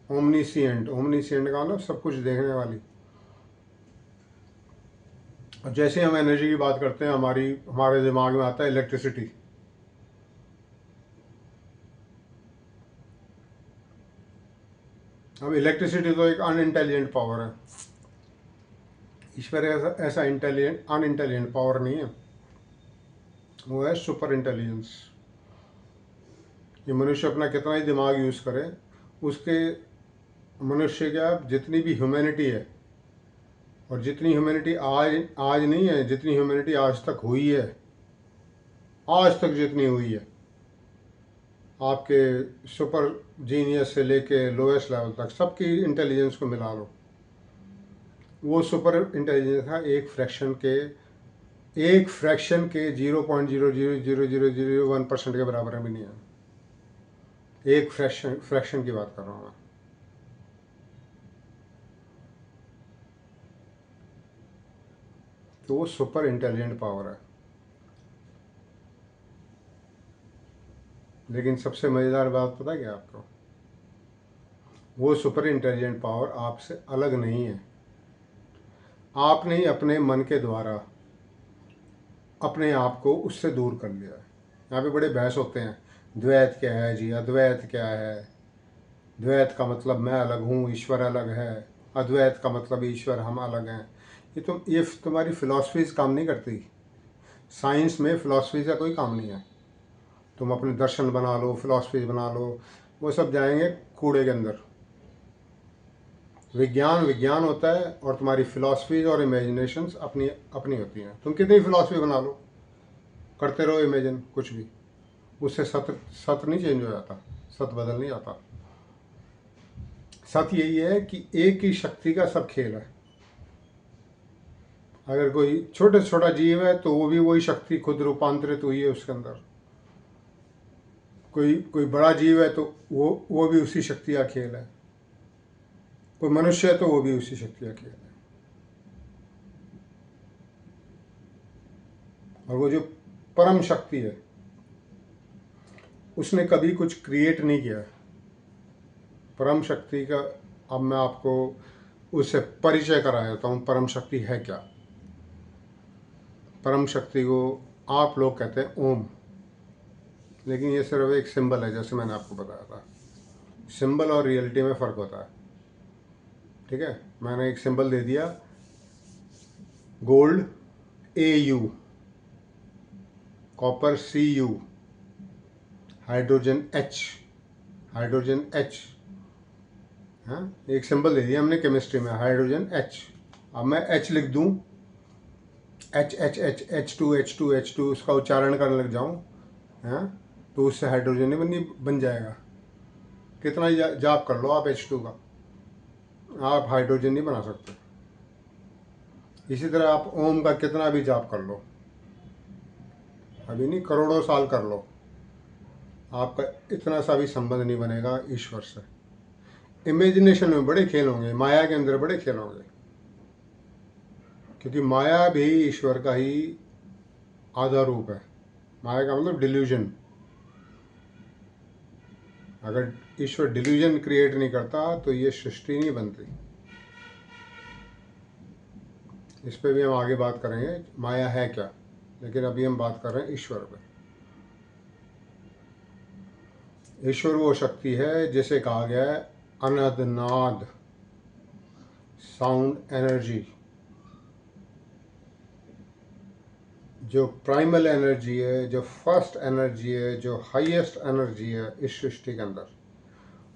ओमनीसिएंट। ओमनीसिएंट का मतलब सब कुछ देखने वाली। और जैसे हम एनर्जी की बात करते हैं, हमारे दिमाग में आता है इलेक्ट्रिसिटी। अब इलेक्ट्रिसिटी तो एक अनइंटेलिजेंट पावर है। ईश्वर ऐसा ऐसा इंटेलिजेंट अनइंटेलिजेंट पावर नहीं है, वो है सुपर इंटेलिजेंस। ये मनुष्य अपना कितना ही दिमाग यूज़ करे, उसके मनुष्य का जितनी भी ह्यूमैनिटी है, और जितनी ह्यूमैनिटी आज आज नहीं है, जितनी ह्यूमैनिटी आज तक हुई है, आज तक जितनी हुई है, आपके सुपर जीनियस से लेके लोएस्ट लेवल तक सबकी इंटेलिजेंस को मिला लो, वो सुपर इंटेलिजेंस है एक फ्रैक्शन के 0.0000001% के बराबर भी नहीं है। एक फ्रैक्शन की बात कर रहा हूँ मैं। तो वो सुपर इंटेलिजेंट पावर है। लेकिन सबसे मज़ेदार बात पता है क्या आपको, वो सुपर इंटेलिजेंट पावर आपसे अलग नहीं है। आपने ही अपने मन के द्वारा अपने आप को उससे दूर कर लिया है। यहाँ पे बड़े बहस होते हैं, द्वैत क्या है जी, अद्वैत क्या है। द्वैत का मतलब मैं अलग हूँ, ईश्वर अलग है। अद्वैत का मतलब ईश्वर हम अलग हैं। ये तुम्हारी फिलॉसफीज काम नहीं करती। साइंस में फिलॉसफी का कोई काम नहीं है। तुम अपने दर्शन बना लो, फिलॉसफीज बना लो, वो सब जाएंगे कूड़े के अंदर। विज्ञान विज्ञान होता है, और तुम्हारी फिलॉसफीज और इमेजिनेशंस अपनी अपनी होती हैं। तुम कितनी फिलॉसफी बना लो, करते रहो इमेजिन कुछ भी, उससे सत्य नहीं चेंज हो जाता, सत्य बदल नहीं आता। सत्य यही है कि एक ही शक्ति का सब खेल है। अगर कोई छोटे से छोटा जीव है तो वो भी वही शक्ति खुद रूपांतरित हुई है उसके अंदर। कोई कोई बड़ा जीव है तो वो भी उसी शक्ति का खेल है। कोई मनुष्य है तो वो भी उसी शक्ति का खेल है। और वो जो परम शक्ति है, उसने कभी कुछ क्रिएट नहीं किया। परम शक्ति का अब मैं आपको उससे परिचय करा देता हूँ, परम शक्ति है क्या। परम शक्ति को आप लोग कहते हैं ओम, लेकिन ये सिर्फ एक सिंबल है, जैसे मैंने आपको बताया था। सिंबल और रियलिटी में फ़र्क होता है, ठीक है। मैंने एक सिंबल दे दिया, gold AU, copper CU, hydrogen H, हाँ, एक सिंबल दे दिया हमने केमिस्ट्री में, हाइड्रोजन H। अब मैं H लिख दूँ, H2 उसका उच्चारण करने लग जाऊँ, हाँ, तो उससे हाइड्रोजन नहीं बन जाएगा। कितना ही जाप कर लो आप H2 का, आप हाइड्रोजन नहीं बना सकते। इसी तरह आप ओम का कितना भी जाप कर लो, अभी नहीं करोड़ों साल कर लो, आपका इतना सा भी संबंध नहीं बनेगा ईश्वर से। इमेजिनेशन में बड़े खेल होंगे, माया के अंदर बड़े खेल होंगे, क्योंकि माया भी ईश्वर का ही आधा रूप है। माया का मतलब डिल्यूजन। अगर ईश्वर डिल्यूजन क्रिएट नहीं करता तो ये सृष्टि नहीं बनती। इस पे भी हम आगे बात करेंगे माया है क्या, लेकिन अभी हम बात कर रहे हैं ईश्वर पे। ईश्वर वो शक्ति है जिसे कहा गया है अनहदनाद, साउंड एनर्जी, जो प्राइमल एनर्जी है, जो फर्स्ट एनर्जी है, जो हाईएस्ट एनर्जी है इस सृष्टि के अंदर,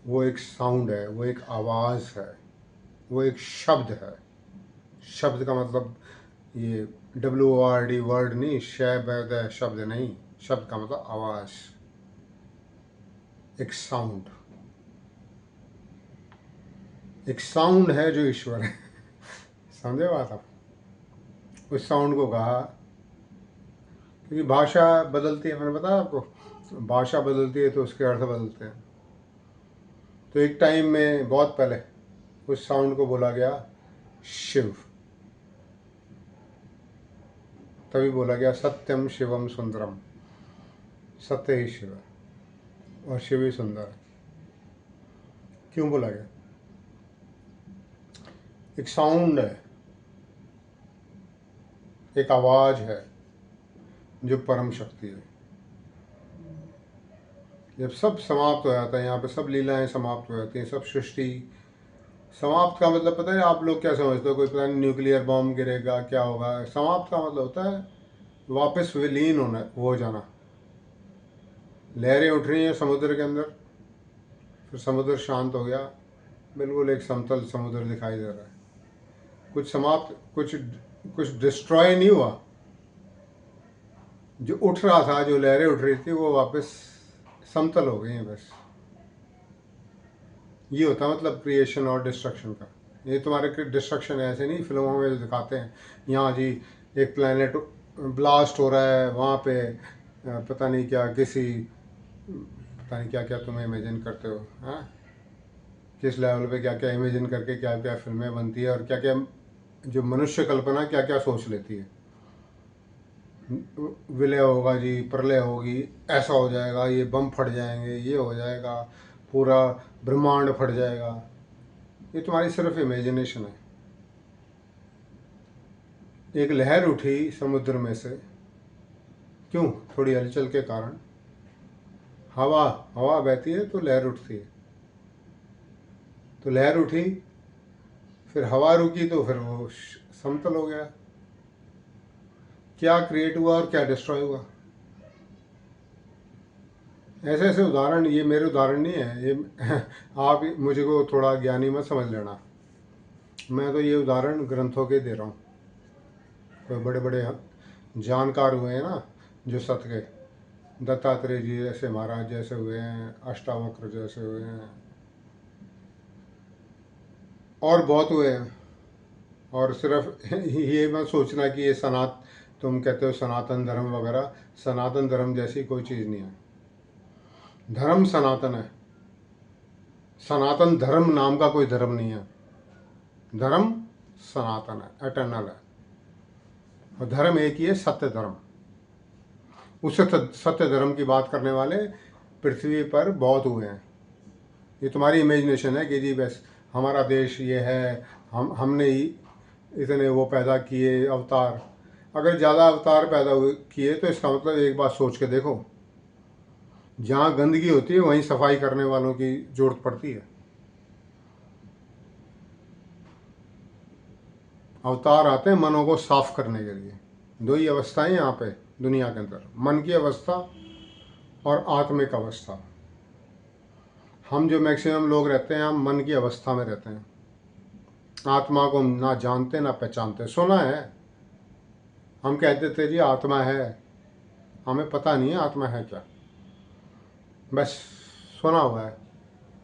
वो एक साउंड है, वो एक आवाज़ है, वो एक शब्द है। शब्द का मतलब ये WORD वर्ड नहीं, शब्द शब्द नहीं, शब्द का मतलब आवाज़, एक साउंड, एक साउंड है जो ईश्वर है। समझे बात आप? उस साउंड को कहा, क्योंकि भाषा बदलती है, मैंने बताया आपको, भाषा बदलती है तो उसके अर्थ बदलते हैं। तो एक टाइम में बहुत पहले उस साउंड को बोला गया शिव, तभी बोला गया सत्यम शिवम सुंदरम, सत्य ही शिव है और शिव ही सुंदर है। क्यों बोला गया? एक साउंड है, एक आवाज है जो परम शक्ति है। जब सब समाप्त हो जाता है, यहाँ पे सब लीलाएं समाप्त हो जाती हैं, सब सृष्टि समाप्त का मतलब पता है आप लोग क्या समझते हो? कोई पता नहीं न्यूक्लियर बॉम्ब गिरेगा, क्या होगा? समाप्त का मतलब होता है वापस विलीन होना, हो जाना। लहरें उठ रही हैं समुद्र के अंदर, फिर समुद्र शांत हो गया, बिल्कुल एक समतल समुद्र दिखाई दे रहा है। कुछ समाप्त, कुछ डिस्ट्रॉय नहीं हुआ। जो उठ रहा था, जो लहरें उठ रही थी, वो वापस समतल हो गई हैं बस। ये होता है मतलब क्रिएशन और डिस्ट्रक्शन का। ये तुम्हारे डिस्ट्रक्शन ऐसे नहीं फिल्मों में जो दिखाते हैं, यहाँ जी एक प्लैनेट ब्लास्ट हो रहा है, वहाँ पे पता नहीं क्या किसी, पता नहीं क्या क्या तुम इमेजिन करते हो, हाँ? किस लेवल पे क्या क्या इमेजिन करके क्या क्या फिल्में बनती है, और क्या क्या जो मनुष्य कल्पना क्या क्या सोच लेती है। विलय होगा जी, प्रलय होगी, ऐसा हो जाएगा, ये बम फट जाएंगे, ये हो जाएगा, पूरा ब्रह्मांड फट जाएगा। ये तुम्हारी सिर्फ इमेजिनेशन है। एक लहर उठी समुद्र में से, क्यों? थोड़ी हलचल के कारण। हवा हवा बहती है तो लहर उठती है, तो लहर उठी, फिर हवा रुकी तो फिर वो समतल हो गया। क्या क्रिएट हुआ और क्या डिस्ट्रॉय हुआ? ऐसे ऐसे उदाहरण, ये मेरे उदाहरण नहीं है, ये आप मुझे को थोड़ा ज्ञानी मत समझ लेना। मैं तो ये उदाहरण ग्रंथों के दे रहा हूँ। कोई बड़े बड़े जानकार हुए हैं ना जो सत के, दत्तात्रेय जी जैसे महाराज जैसे हुए हैं, अष्टावक्र जैसे हुए हैं, और बहुत हुए हैं। और सिर्फ ये मत सोचना कि ये तुम कहते हो सनातन धर्म वगैरह, सनातन धर्म जैसी कोई चीज़ नहीं है। धर्म सनातन है, सनातन धर्म नाम का कोई धर्म नहीं है। धर्म सनातन है, एटर्नल है, और धर्म एक ही है, सत्य धर्म। उस सत्य धर्म की बात करने वाले पृथ्वी पर बहुत हुए हैं। ये तुम्हारी इमेजिनेशन है कि जी बस हमारा देश ये है, हमने ही इतने वो पैदा किए अवतार। अगर ज़्यादा अवतार पैदा किए तो इसका मतलब एक बात सोच के देखो, जहाँ गंदगी होती है वहीं सफाई करने वालों की जरूरत पड़ती है। अवतार आते हैं मनों को साफ करने के लिए। दो ही अवस्थाएं यहाँ पे दुनिया के अंदर, मन की अवस्था और आत्मिक अवस्था। हम जो मैक्सिमम लोग रहते हैं, हम मन की अवस्था में रहते हैं, आत्मा को ना जानते ना पहचानते। सुना है, हम कहते थे जी आत्मा है, हमें पता नहीं है आत्मा है क्या, बस सुना हुआ है।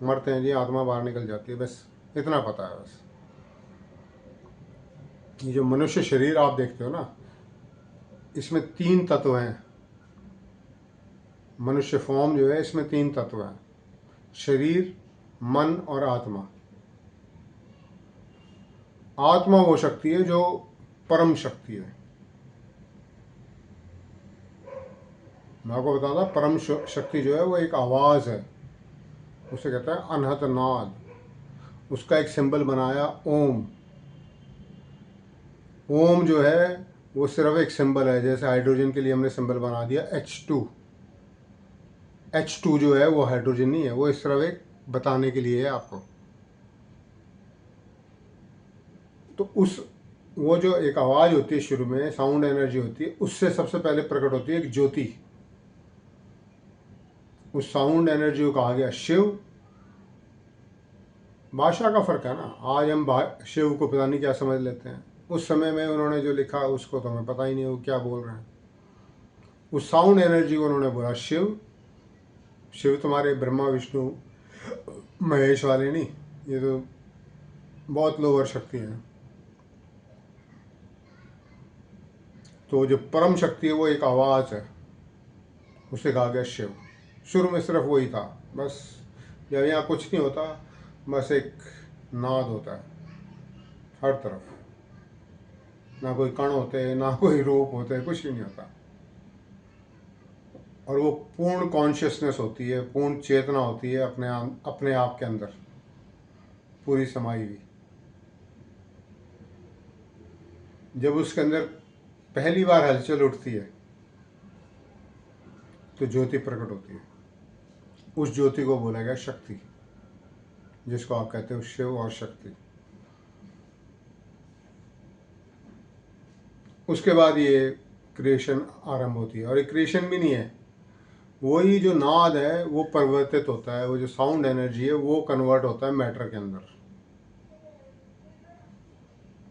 मरते हैं जी आत्मा बाहर निकल जाती है, बस इतना पता है बस। ये जो मनुष्य शरीर आप देखते हो ना, इसमें 3 तत्व हैं। मनुष्य फॉर्म जो है इसमें 3 तत्व हैं, शरीर, मन और आत्मा। आत्मा वो शक्ति है जो परम शक्ति है। मैं आपको बताता, परम शक्ति जो है वो एक आवाज़ है, उसे कहते हैं अनहत नाद। उसका एक सिंबल बनाया ओम। ओम जो है वो सिर्फ एक सिंबल है। जैसे हाइड्रोजन के लिए हमने सिंबल बना दिया H2। H2 जो है वो हाइड्रोजन नहीं है, वो सिर्फ एक बताने के लिए है आपको। तो उस वो जो एक आवाज़ होती है शुरू में, साउंड एनर्जी होती है, उससे सबसे पहले प्रकट होती है एक ज्योति। उस साउंड एनर्जी को कहा गया शिव। भाषा का फर्क है ना, आज हम शिव को पता नहीं क्या समझ लेते हैं, उस समय में उन्होंने जो लिखा उसको तो हमें पता ही नहीं वो क्या बोल रहे हैं। उस साउंड एनर्जी को उन्होंने बोला शिव। शिव तुम्हारे ब्रह्मा विष्णु महेश वाले नहीं, ये तो बहुत लोअर शक्ति है। तो जो परम शक्ति है वो एक आवाज़ है, उसे कहा गया शिव। शुरू में सिर्फ वही था बस। जब यहाँ कुछ नहीं होता, बस एक नाद होता है हर तरफ, ना कोई कण होते, ना कोई रूप होते, कुछ भी नहीं होता। और वो पूर्ण कॉन्शियसनेस होती है, पूर्ण चेतना होती है अपने आप के अंदर पूरी समाई हुई। जब उसके अंदर पहली बार हलचल उठती है तो ज्योति प्रकट होती है। उस ज्योति को बोला गया शक्ति, जिसको आप कहते हो शिव और शक्ति। उसके बाद ये क्रिएशन आरंभ होती है। और ये क्रिएशन भी नहीं है, वही जो नाद है वो परिवर्तित होता है, वो जो साउंड एनर्जी है वो कन्वर्ट होता है मैटर के अंदर।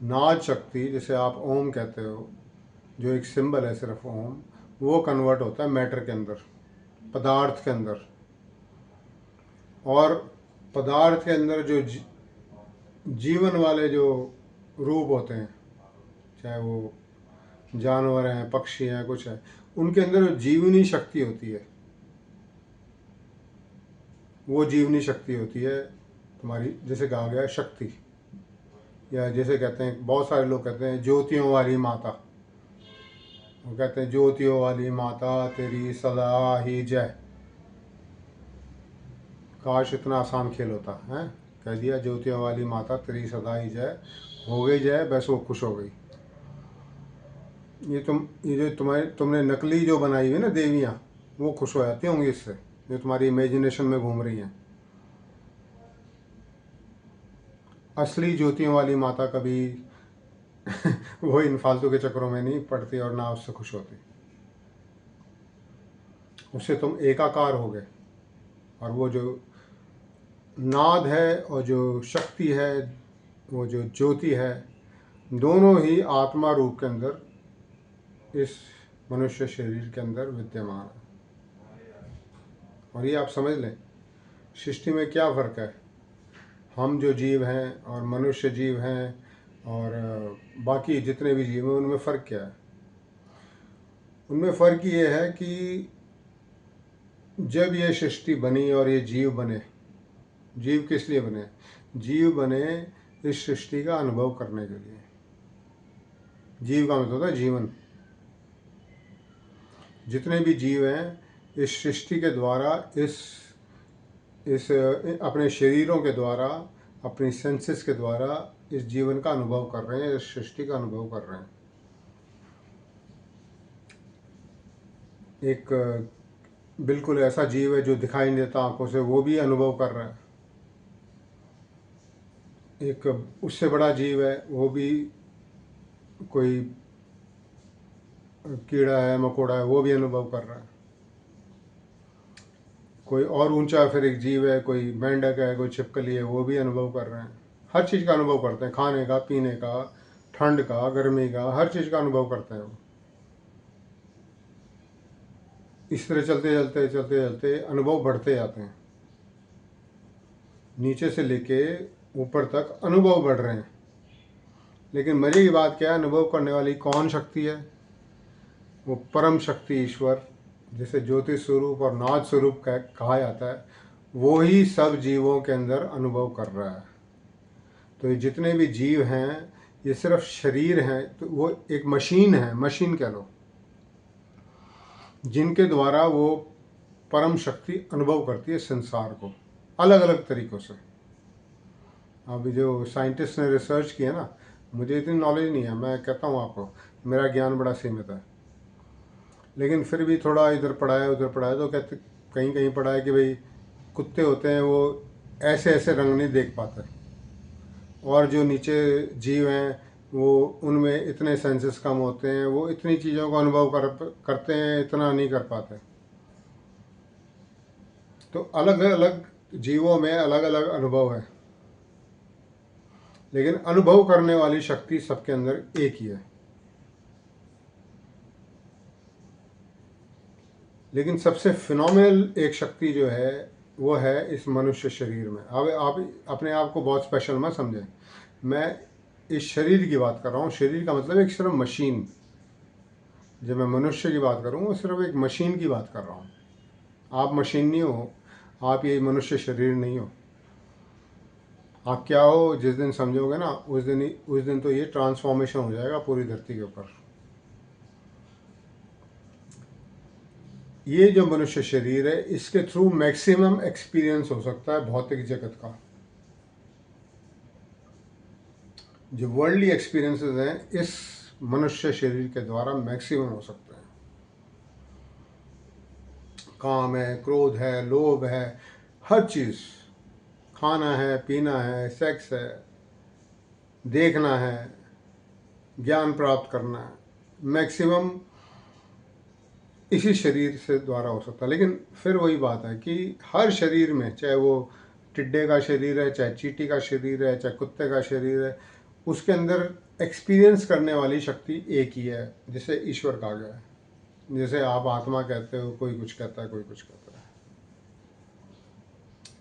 नाद शक्ति, जिसे आप ओम कहते हो, जो एक सिंबल है सिर्फ ओम, वो कन्वर्ट होता है मैटर के अंदर, पदार्थ के अंदर। और पदार्थ के अंदर जो जीवन वाले जो रूप होते हैं, चाहे वो जानवर हैं, पक्षी हैं, कुछ है, उनके अंदर जीवनी शक्ति होती है। वो जीवनी शक्ति होती है तुम्हारी, जैसे कहा गया शक्ति, या जैसे कहते हैं बहुत सारे लोग कहते हैं ज्योतियों वाली माता। वो कहते हैं ज्योतियों वाली माता तेरी सदा ही जय। काश इतना आसान खेल होता है, कह दिया ज्योतियों वाली माता तेरी सदा ही जय, हो गई जय, बस वो खुश हो गई। ये जो तुमने नकली जो बनाई हुई ना देवियाँ, वो खुश हो जाती होंगी इससे, जो तुम्हारी इमेजिनेशन में घूम रही हैं। असली ज्योतियों वाली माता कभी वो इन फालतू के चक्करों में नहीं पड़ती और ना उससे खुश होती। उससे तुम एकाकार हो गए। और वो जो नाद है और जो शक्ति है, वो जो ज्योति है, दोनों ही आत्मा रूप के अंदर इस मनुष्य शरीर के अंदर विद्यमान है। और ये आप समझ लें, सृष्टि में क्या फ़र्क है, हम जो जीव हैं और मनुष्य जीव हैं और बाकी जितने भी जीव हैं, उनमें फ़र्क क्या है? उनमें फ़र्क ये है कि जब ये सृष्टि बनी और ये जीव बने, जीव किस लिए बने? जीव बने इस सृष्टि का अनुभव करने के लिए। जीव का मतलब होता है जीवन। जितने भी जीव हैं इस सृष्टि के द्वारा, इस अपने शरीरों के द्वारा, अपनी सेंसेस के द्वारा इस जीवन का अनुभव कर रहे हैं, इस सृष्टि का अनुभव कर रहे हैं। एक बिल्कुल ऐसा जीव है जो दिखाई नहीं देता आंखों से, वो भी अनुभव कर रहा है। एक उससे बड़ा जीव है, वो भी कोई कीड़ा है, मकोड़ा है, वो भी अनुभव कर रहा है। कोई और ऊंचा फिर एक जीव है, कोई मेंढक है, कोई छिपकली है, वो भी अनुभव कर रहे हैं। हर चीज़ का अनुभव करते हैं, खाने का, पीने का, ठंड का, गर्मी का, हर चीज़ का अनुभव करते हैं वो। इस तरह चलते चलते चलते चलते अनुभव बढ़ते जाते हैं, नीचे से लेके ऊपर तक अनुभव बढ़ रहे हैं। लेकिन मजे की बात क्या है, अनुभव करने वाली कौन शक्ति है? वो परम शक्ति ईश्वर, जिसे ज्योति स्वरूप और नाद स्वरूप कहा जाता है, वो ही सब जीवों के अंदर अनुभव कर रहा है। तो ये जितने भी जीव हैं, ये सिर्फ शरीर हैं, तो वो एक मशीन है, मशीन कह लो, जिनके द्वारा वो परम शक्ति अनुभव करती है संसार को अलग अलग तरीक़ों से। अभी जो साइंटिस्ट ने रिसर्च किया ना, मुझे इतनी नॉलेज नहीं है, मैं कहता हूँ आपको मेरा ज्ञान बड़ा सीमित है, लेकिन फिर भी थोड़ा इधर पढ़ा है उधर पढ़ा है, तो कहते कहीं कहीं पढ़ा है कि भाई कुत्ते होते हैं वो ऐसे ऐसे रंग नहीं देख पाते, और जो नीचे जीव हैं वो उनमें इतने सेंसेस कम होते हैं, वो इतनी चीज़ों का अनुभव करते हैं, इतना नहीं कर पाते। तो अलग अलग जीवों में अलग अलग अनुभव है, लेकिन अनुभव करने वाली शक्ति सबके अंदर एक ही है। लेकिन सबसे फिनोमिनल एक शक्ति जो है वो है इस मनुष्य शरीर में। अब आप अपने आप को बहुत स्पेशल मत समझें, मैं इस शरीर की बात कर रहा हूँ। शरीर का मतलब एक सिर्फ मशीन। जब मैं मनुष्य की बात करूँ वो सिर्फ एक मशीन की बात कर रहा हूँ। आप मशीन नहीं हो, आप ये मनुष्य शरीर नहीं हो। आप क्या हो जिस दिन समझोगे ना, उस दिन तो ये ट्रांसफॉर्मेशन हो जाएगा पूरी धरती के ऊपर। ये जो मनुष्य शरीर है इसके थ्रू मैक्सिमम एक्सपीरियंस हो सकता है भौतिक जगत का। जो वर्ल्डली एक्सपीरियंसेस हैं इस मनुष्य शरीर के द्वारा मैक्सिमम हो सकते हैं। काम है, क्रोध है, लोभ है, हर चीज़, खाना है, पीना है, सेक्स है, देखना है, ज्ञान प्राप्त करना है, मैक्सिमम इसी शरीर से द्वारा हो सकता है। लेकिन फिर वही बात है कि हर शरीर में, चाहे वो टिड्डे का शरीर है, चाहे चींटी का शरीर है, चाहे कुत्ते का शरीर है, उसके अंदर एक्सपीरियंस करने वाली शक्ति एक ही है, जिसे ईश्वर कहा गया है। जैसे आप आत्मा कहते हो, कोई कुछ कहता है, कोई कुछ कहता है।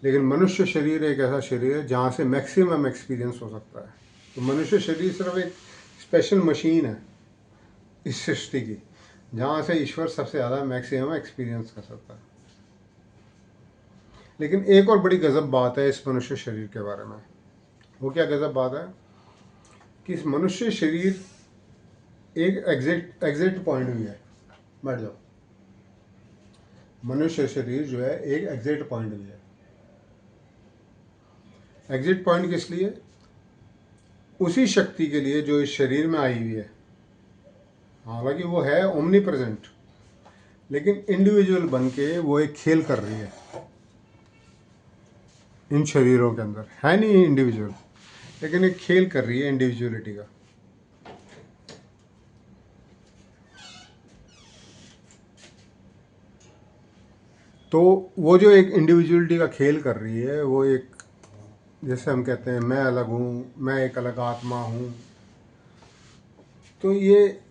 लेकिन मनुष्य शरीर एक ऐसा शरीर है जहाँ से मैक्सिमम एक्सपीरियंस हो सकता है। तो मनुष्य शरीर सिर्फ एक स्पेशल मशीन है इस सृष्टि की, जहाँ से ईश्वर सबसे ज़्यादा मैक्सिमम एक्सपीरियंस कर सकता है। लेकिन एक और बड़ी गजब बात है इस मनुष्य शरीर के बारे में। वो क्या गजब बात है कि इस मनुष्य शरीर एक एग्जैक्ट पॉइंट भी है। बैठ जाओ। मनुष्य शरीर जो है एक एग्जैक्ट पॉइंट भी है। एग्जैक्ट पॉइंट किस लिए? उसी शक्ति के लिए जो इस शरीर में आई हुई है। हालांकि वो है ओमनी प्रेजेंट, लेकिन इंडिविजुअल बन के वो एक खेल कर रही है इन शरीरों के अंदर। है नहीं इंडिविजुअल, लेकिन एक खेल कर रही है इंडिविजुअलिटी का। तो वो जो एक इंडिविजुअलिटी का खेल कर रही है, वो एक, जैसे हम कहते हैं मैं अलग हूँ, मैं एक अलग आत्मा हूँ। तो ये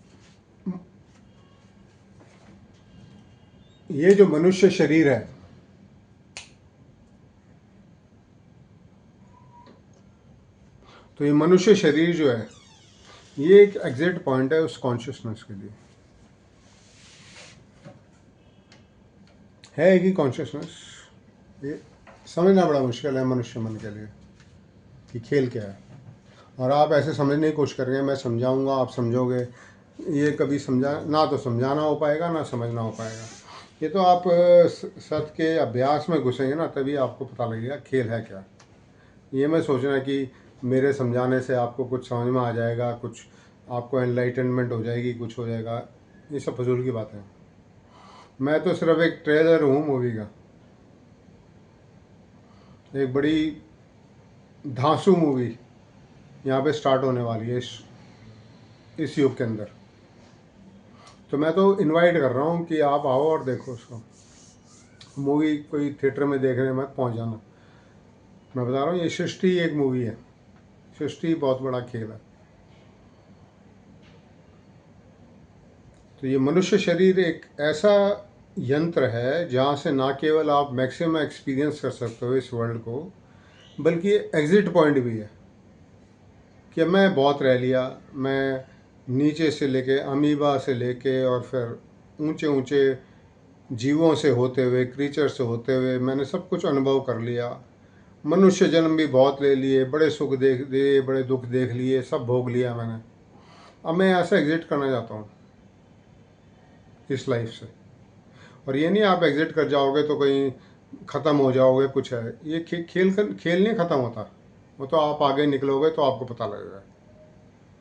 जो मनुष्य शरीर है, तो ये मनुष्य शरीर जो है ये एक एग्जैक्ट पॉइंट है उस कॉन्शियसनेस के लिए। है कि कॉन्शियसनेस ये समझना बड़ा मुश्किल है मनुष्य मन के लिए कि खेल क्या है। और आप ऐसे समझने की कोशिश करेंगे, मैं समझाऊंगा, आप समझोगे, ये कभी समझा ना तो समझाना हो पाएगा ना समझना हो पाएगा। ये तो आप सत्य के अभ्यास में घुसेंगे ना, तभी आपको पता लगेगा खेल है क्या। ये मैं सोचना कि मेरे समझाने से आपको कुछ समझ में आ जाएगा, कुछ आपको एनलाइटनमेंट हो जाएगी, कुछ हो जाएगा, ये सब फजूल की बात है। मैं तो सिर्फ एक ट्रेलर हूँ मूवी का। एक बड़ी धांसू मूवी यहाँ पे स्टार्ट होने वाली है इस युग के अंदर। तो मैं तो इनवाइट कर रहा हूँ कि आप आओ और देखो उसको। मूवी कोई थिएटर में देखने मत पहुँच जाना। मैं बता रहा हूँ ये सृष्टि एक मूवी है। सृष्टि बहुत बड़ा खेल है। तो ये मनुष्य शरीर एक ऐसा यंत्र है जहाँ से ना केवल आप मैक्सिमम एक्सपीरियंस कर सकते हो इस वर्ल्ड को, बल्कि एग्जिट पॉइंट भी है कि मैं बहुत रह लिया, मैं नीचे से लेके अमीबा से लेके और फिर ऊंचे ऊंचे जीवों से होते हुए, क्रीचर से होते हुए मैंने सब कुछ अनुभव कर लिया। मनुष्य जन्म भी बहुत ले लिए, बड़े सुख देख लिए, बड़े दुख देख लिए, सब भोग लिया मैंने। अब मैं ऐसा एग्जिट करना चाहता हूँ इस लाइफ से। और ये नहीं आप एग्जिट कर जाओगे तो कहीं ख़त्म हो जाओगे, कुछ है, ये खेल नहीं ख़त्म होता। वो तो आप आगे निकलोगे तो आपको पता लगेगा।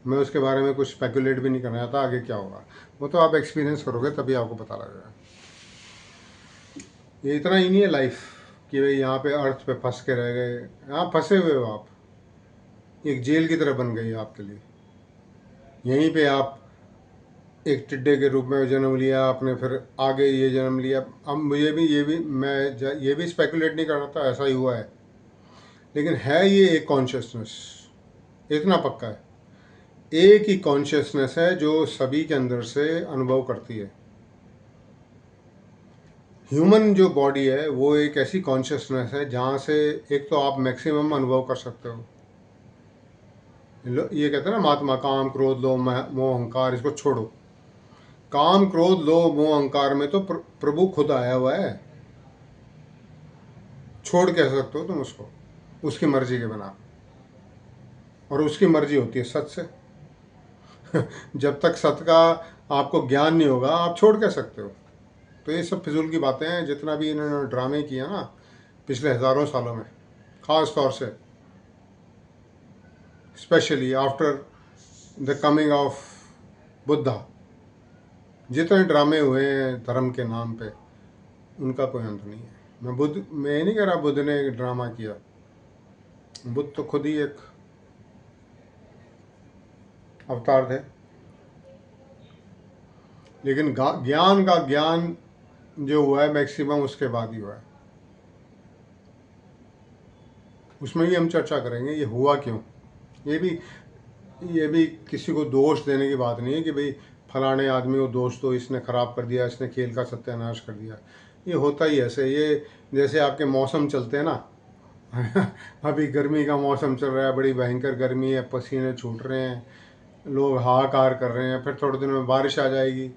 मैं उसके बारे में कुछ स्पेकुलेट भी नहीं करना चाहता आगे क्या होगा, वो तो आप एक्सपीरियंस करोगे तभी आपको पता लगेगा। ये इतना ही नहीं है लाइफ कि भाई यहाँ पे अर्थ पे फंस के रह गए, यहाँ फंसे हुए हो आप, एक जेल की तरह बन गई है आपके लिए। यहीं पे आप एक टिड्डे के रूप में जन्म लिया आपने, फिर आगे ये जन्म लिया। अब मुझे भी ये भी स्पेकुलेट नहीं कर रहा था, ऐसा ही हुआ है। लेकिन है ये एक कॉन्शियसनेस, इतना पक्का है, एक ही कॉन्शियसनेस है जो सभी के अंदर से अनुभव करती है। ह्यूमन जो बॉडी है वो एक ऐसी कॉन्शियसनेस है जहाँ से एक तो आप मैक्सिमम अनुभव कर सकते हो। ये कहते हैं ना महात्मा, काम क्रोध लोभ मोह अहंकार, इसको छोड़ो। काम क्रोध लोभ मोह अहंकार में तो प्रभु खुद आया हुआ है, छोड़ कह सकते हो तुम उसको, उसकी मर्जी के बिना। और उसकी मर्जी होती है सच से। जब तक सत्य का आपको ज्ञान नहीं होगा आप छोड़ कह सकते हो। तो ये सब फिजूल की बातें हैं, जितना भी इन्होंने ड्रामे किए ना पिछले हज़ारों सालों में, ख़ास तौर से specially after the coming of Buddha, जितने ड्रामे हुए हैं धर्म के नाम पे, उनका कोई अंत नहीं है। मैं ये नहीं कह रहा बुद्ध ने एक ड्रामा किया, बुद्ध तो खुद ही एक अवतार थे। लेकिन ज्ञान का ज्ञान जो हुआ है मैक्सिमम उसके बाद ही हुआ है, उसमें भी हम चर्चा करेंगे ये हुआ क्यों। ये भी किसी को दोष देने की बात नहीं है कि भाई फलाने आदमी को दोष दो, इसने ख़राब कर दिया, इसने खेल का सत्यानाश कर दिया। ये होता ही ऐसे, ये जैसे आपके मौसम चलते हैं ना। अभी गर्मी का मौसम चल रहा है, बड़ी भयंकर गर्मी है, पसीने छूट रहे हैं, लोग हाहाकार कर रहे हैं। फिर थोड़े दिनों में बारिश आ जाएगी,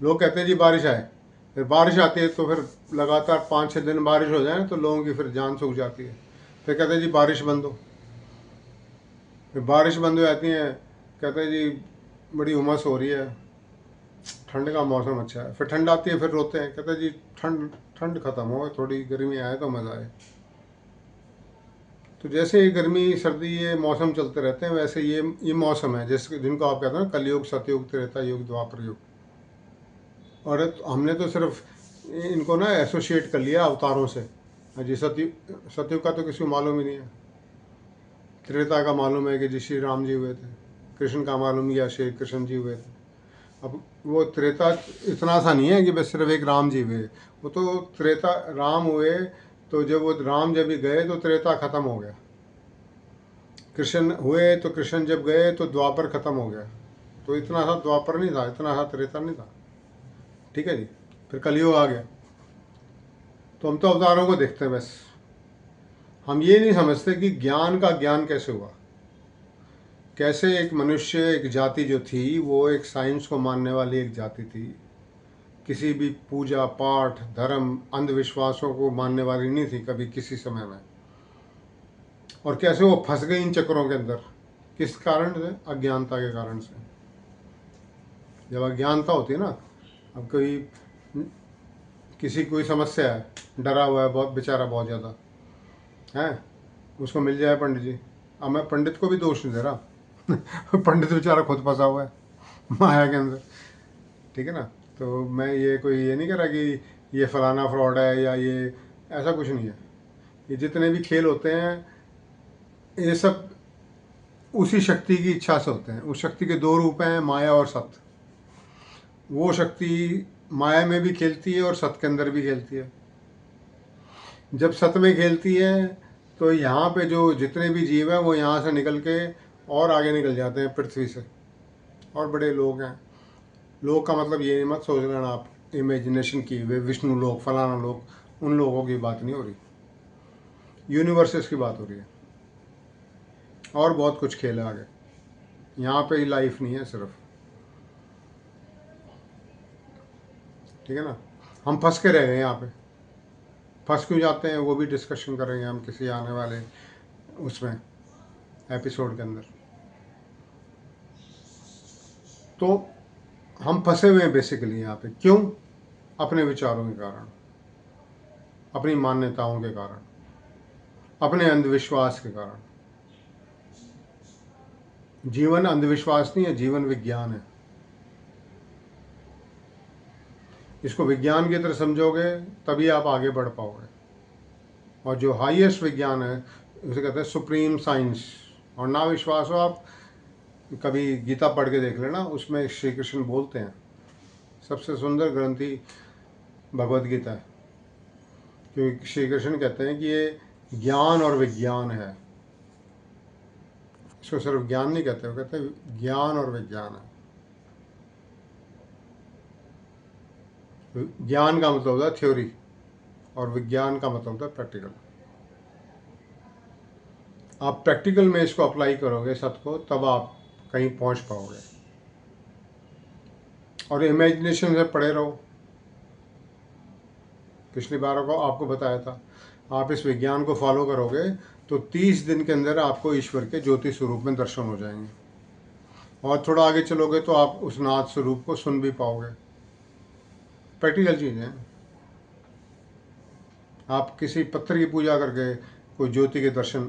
लोग कहते हैं जी बारिश आए, फिर बारिश आती है तो फिर लगातार 5-6 दिन बारिश हो जाए तो लोगों की फिर जान सूख जाती है। फिर कहते हैं जी बारिश बंद हो, फिर बारिश बंद हो जाती है, कहते हैं जी बड़ी उमस हो रही है, ठंड का मौसम अच्छा है। फिर ठंड आती है, फिर रोते हैं, कहते हैं जी ठंड ठंड ख़त्म हो, थोड़ी गर्मी आए तो मज़ा आए। तो जैसे ये गर्मी सर्दी ये मौसम चलते रहते हैं, वैसे ये मौसम है जिनको आप कहते हैं ना कलयुग सतयुग त्रेता युग द्वापर युग। और हमने तो सिर्फ इनको ना एसोसिएट कर लिया अवतारों से। जी सतयुग का तो किसी को मालूम ही नहीं है। त्रेता का मालूम है कि जी श्री राम जी हुए थे, कृष्ण का मालूम किया श्री कृष्ण जी हुए थे। अब वो त्रेता इतना सा नहीं है कि बस सिर्फ एक राम जी हुए, वो तो त्रेता राम हुए, तो जब वो राम जब भी गए तो त्रेता खत्म हो गया। कृष्ण हुए तो कृष्ण जब गए तो द्वापर खत्म हो गया। तो इतना सा द्वापर नहीं था, इतना सा त्रेता नहीं था। ठीक है जी, फिर कलयुग आ गया। तो हम तो अवतारों को देखते हैं बस, हम ये नहीं समझते कि ज्ञान का ज्ञान कैसे हुआ, कैसे एक मनुष्य एक जाति जो थी वो एक साइंस को मानने वाली एक जाति थी, किसी भी पूजा पाठ धर्म अंधविश्वासों को मानने वाली नहीं थी कभी किसी समय में। और कैसे वो फंस गई इन चक्रों के अंदर, किस कारण से? अज्ञानता के कारण से। जब अज्ञानता होती है ना, अब कोई किसी कोई समस्या है, डरा हुआ है बहुत बेचारा, बहुत ज़्यादा है, उसको मिल जाए पंडित जी। अब मैं पंडित को भी दोष नहीं दे रहा पंडित बेचारा खुद फंसा हुआ है माया के अंदर, ठीक है ना। तो मैं ये नहीं कह रहा कि ये फलाना फ्रॉड है या ये, ऐसा कुछ नहीं है। ये जितने भी खेल होते हैं ये सब उसी शक्ति की इच्छा से होते हैं। उस शक्ति के दो रूप हैं, माया और सत्य। वो शक्ति माया में भी खेलती है और सत्य के अंदर भी खेलती है। जब सत्य में खेलती है तो यहाँ पे जो जितने भी जीव हैं वो यहाँ से निकल के और आगे निकल जाते हैं पृथ्वी से, और बड़े लोग हैं। लोग का मतलब ये मत सोच लेना आप इमेजिनेशन की वे विष्णु लोग फलाना लोग, उन लोगों की बात नहीं हो रही, यूनिवर्सेस की बात हो रही है। और बहुत कुछ खेल है आगे, यहाँ पे ही लाइफ नहीं है सिर्फ, ठीक है ना। हम फंस के रह गए यहाँ पे, फंस क्यों जाते हैं वो भी डिस्कशन करेंगे हम किसी आने वाले उसमें एपिसोड के अंदर। तो हम फंसे हुए हैं बेसिकली यहाँ पे, क्यों? अपने विचारों के कारण, अपनी मान्यताओं के कारण, अपने अंधविश्वास के कारण। जीवन अंधविश्वास नहीं है, जीवन विज्ञान है। इसको विज्ञान की तरह समझोगे तभी आप आगे बढ़ पाओगे। और जो हाईएस्ट विज्ञान है उसे कहते हैं सुप्रीम साइंस। और ना विश्वास हो, आप कभी गीता पढ़ के देख लेना, उसमें श्री कृष्ण बोलते हैं, सबसे सुंदर ग्रंथि भगवत गीता है। क्योंकि श्री कृष्ण कहते हैं कि ये ज्ञान और विज्ञान है। इसको सिर्फ ज्ञान नहीं कहते, वो कहते हैं ज्ञान और विज्ञान है। ज्ञान का मतलब होता है थ्योरी और विज्ञान का मतलब होता है प्रैक्टिकल। आप प्रैक्टिकल में इसको अप्लाई करोगे सत्य को, तब आप कहीं पहुंच पाओगे। और इमेजिनेशन से पड़े रहो। पिछली बार को आपको बताया था, आप इस विज्ञान को फॉलो करोगे तो 30 दिन के अंदर आपको ईश्वर के ज्योति स्वरूप में दर्शन हो जाएंगे। और थोड़ा आगे चलोगे तो आप उस नाथ स्वरूप को सुन भी पाओगे। प्रैक्टिकल चीज़ें हैं। आप किसी पत्थर की पूजा करके कोई ज्योति के दर्शन,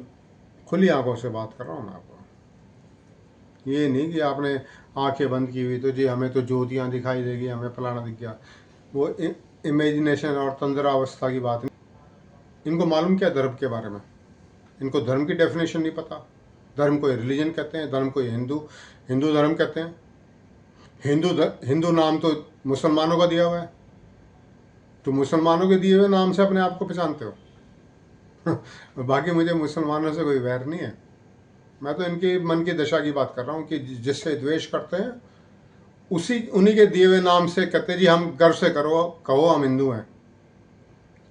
खुली आंखों से बात कर रहा हूँ मैं आपको। ये नहीं कि आपने आंखें बंद की हुई तो जी हमें तो ज्योतियाँ दिखाई देगी, हमें फलाना दिख गया। वो इमेजिनेशन और तंद्रावस्था की बात नहीं। इनको मालूम क्या धर्म के बारे में? इनको धर्म की डेफिनेशन नहीं पता। धर्म को रिलीजन कहते हैं, धर्म को हिंदू धर्म कहते हैं। हिंदू नाम तो मुसलमानों का दिया हुआ है, तो मुसलमानों के दिए हुए नाम से अपने आप को पहचानते हो। बाकी मुझे मुसलमानों से कोई वैर नहीं है। मैं तो इनके मन की दशा की बात कर रहा हूँ कि जिससे द्वेष करते हैं उन्हीं के दिए हुए नाम से कहते हैं जी हम गर्व से कहो हम हिंदू हैं।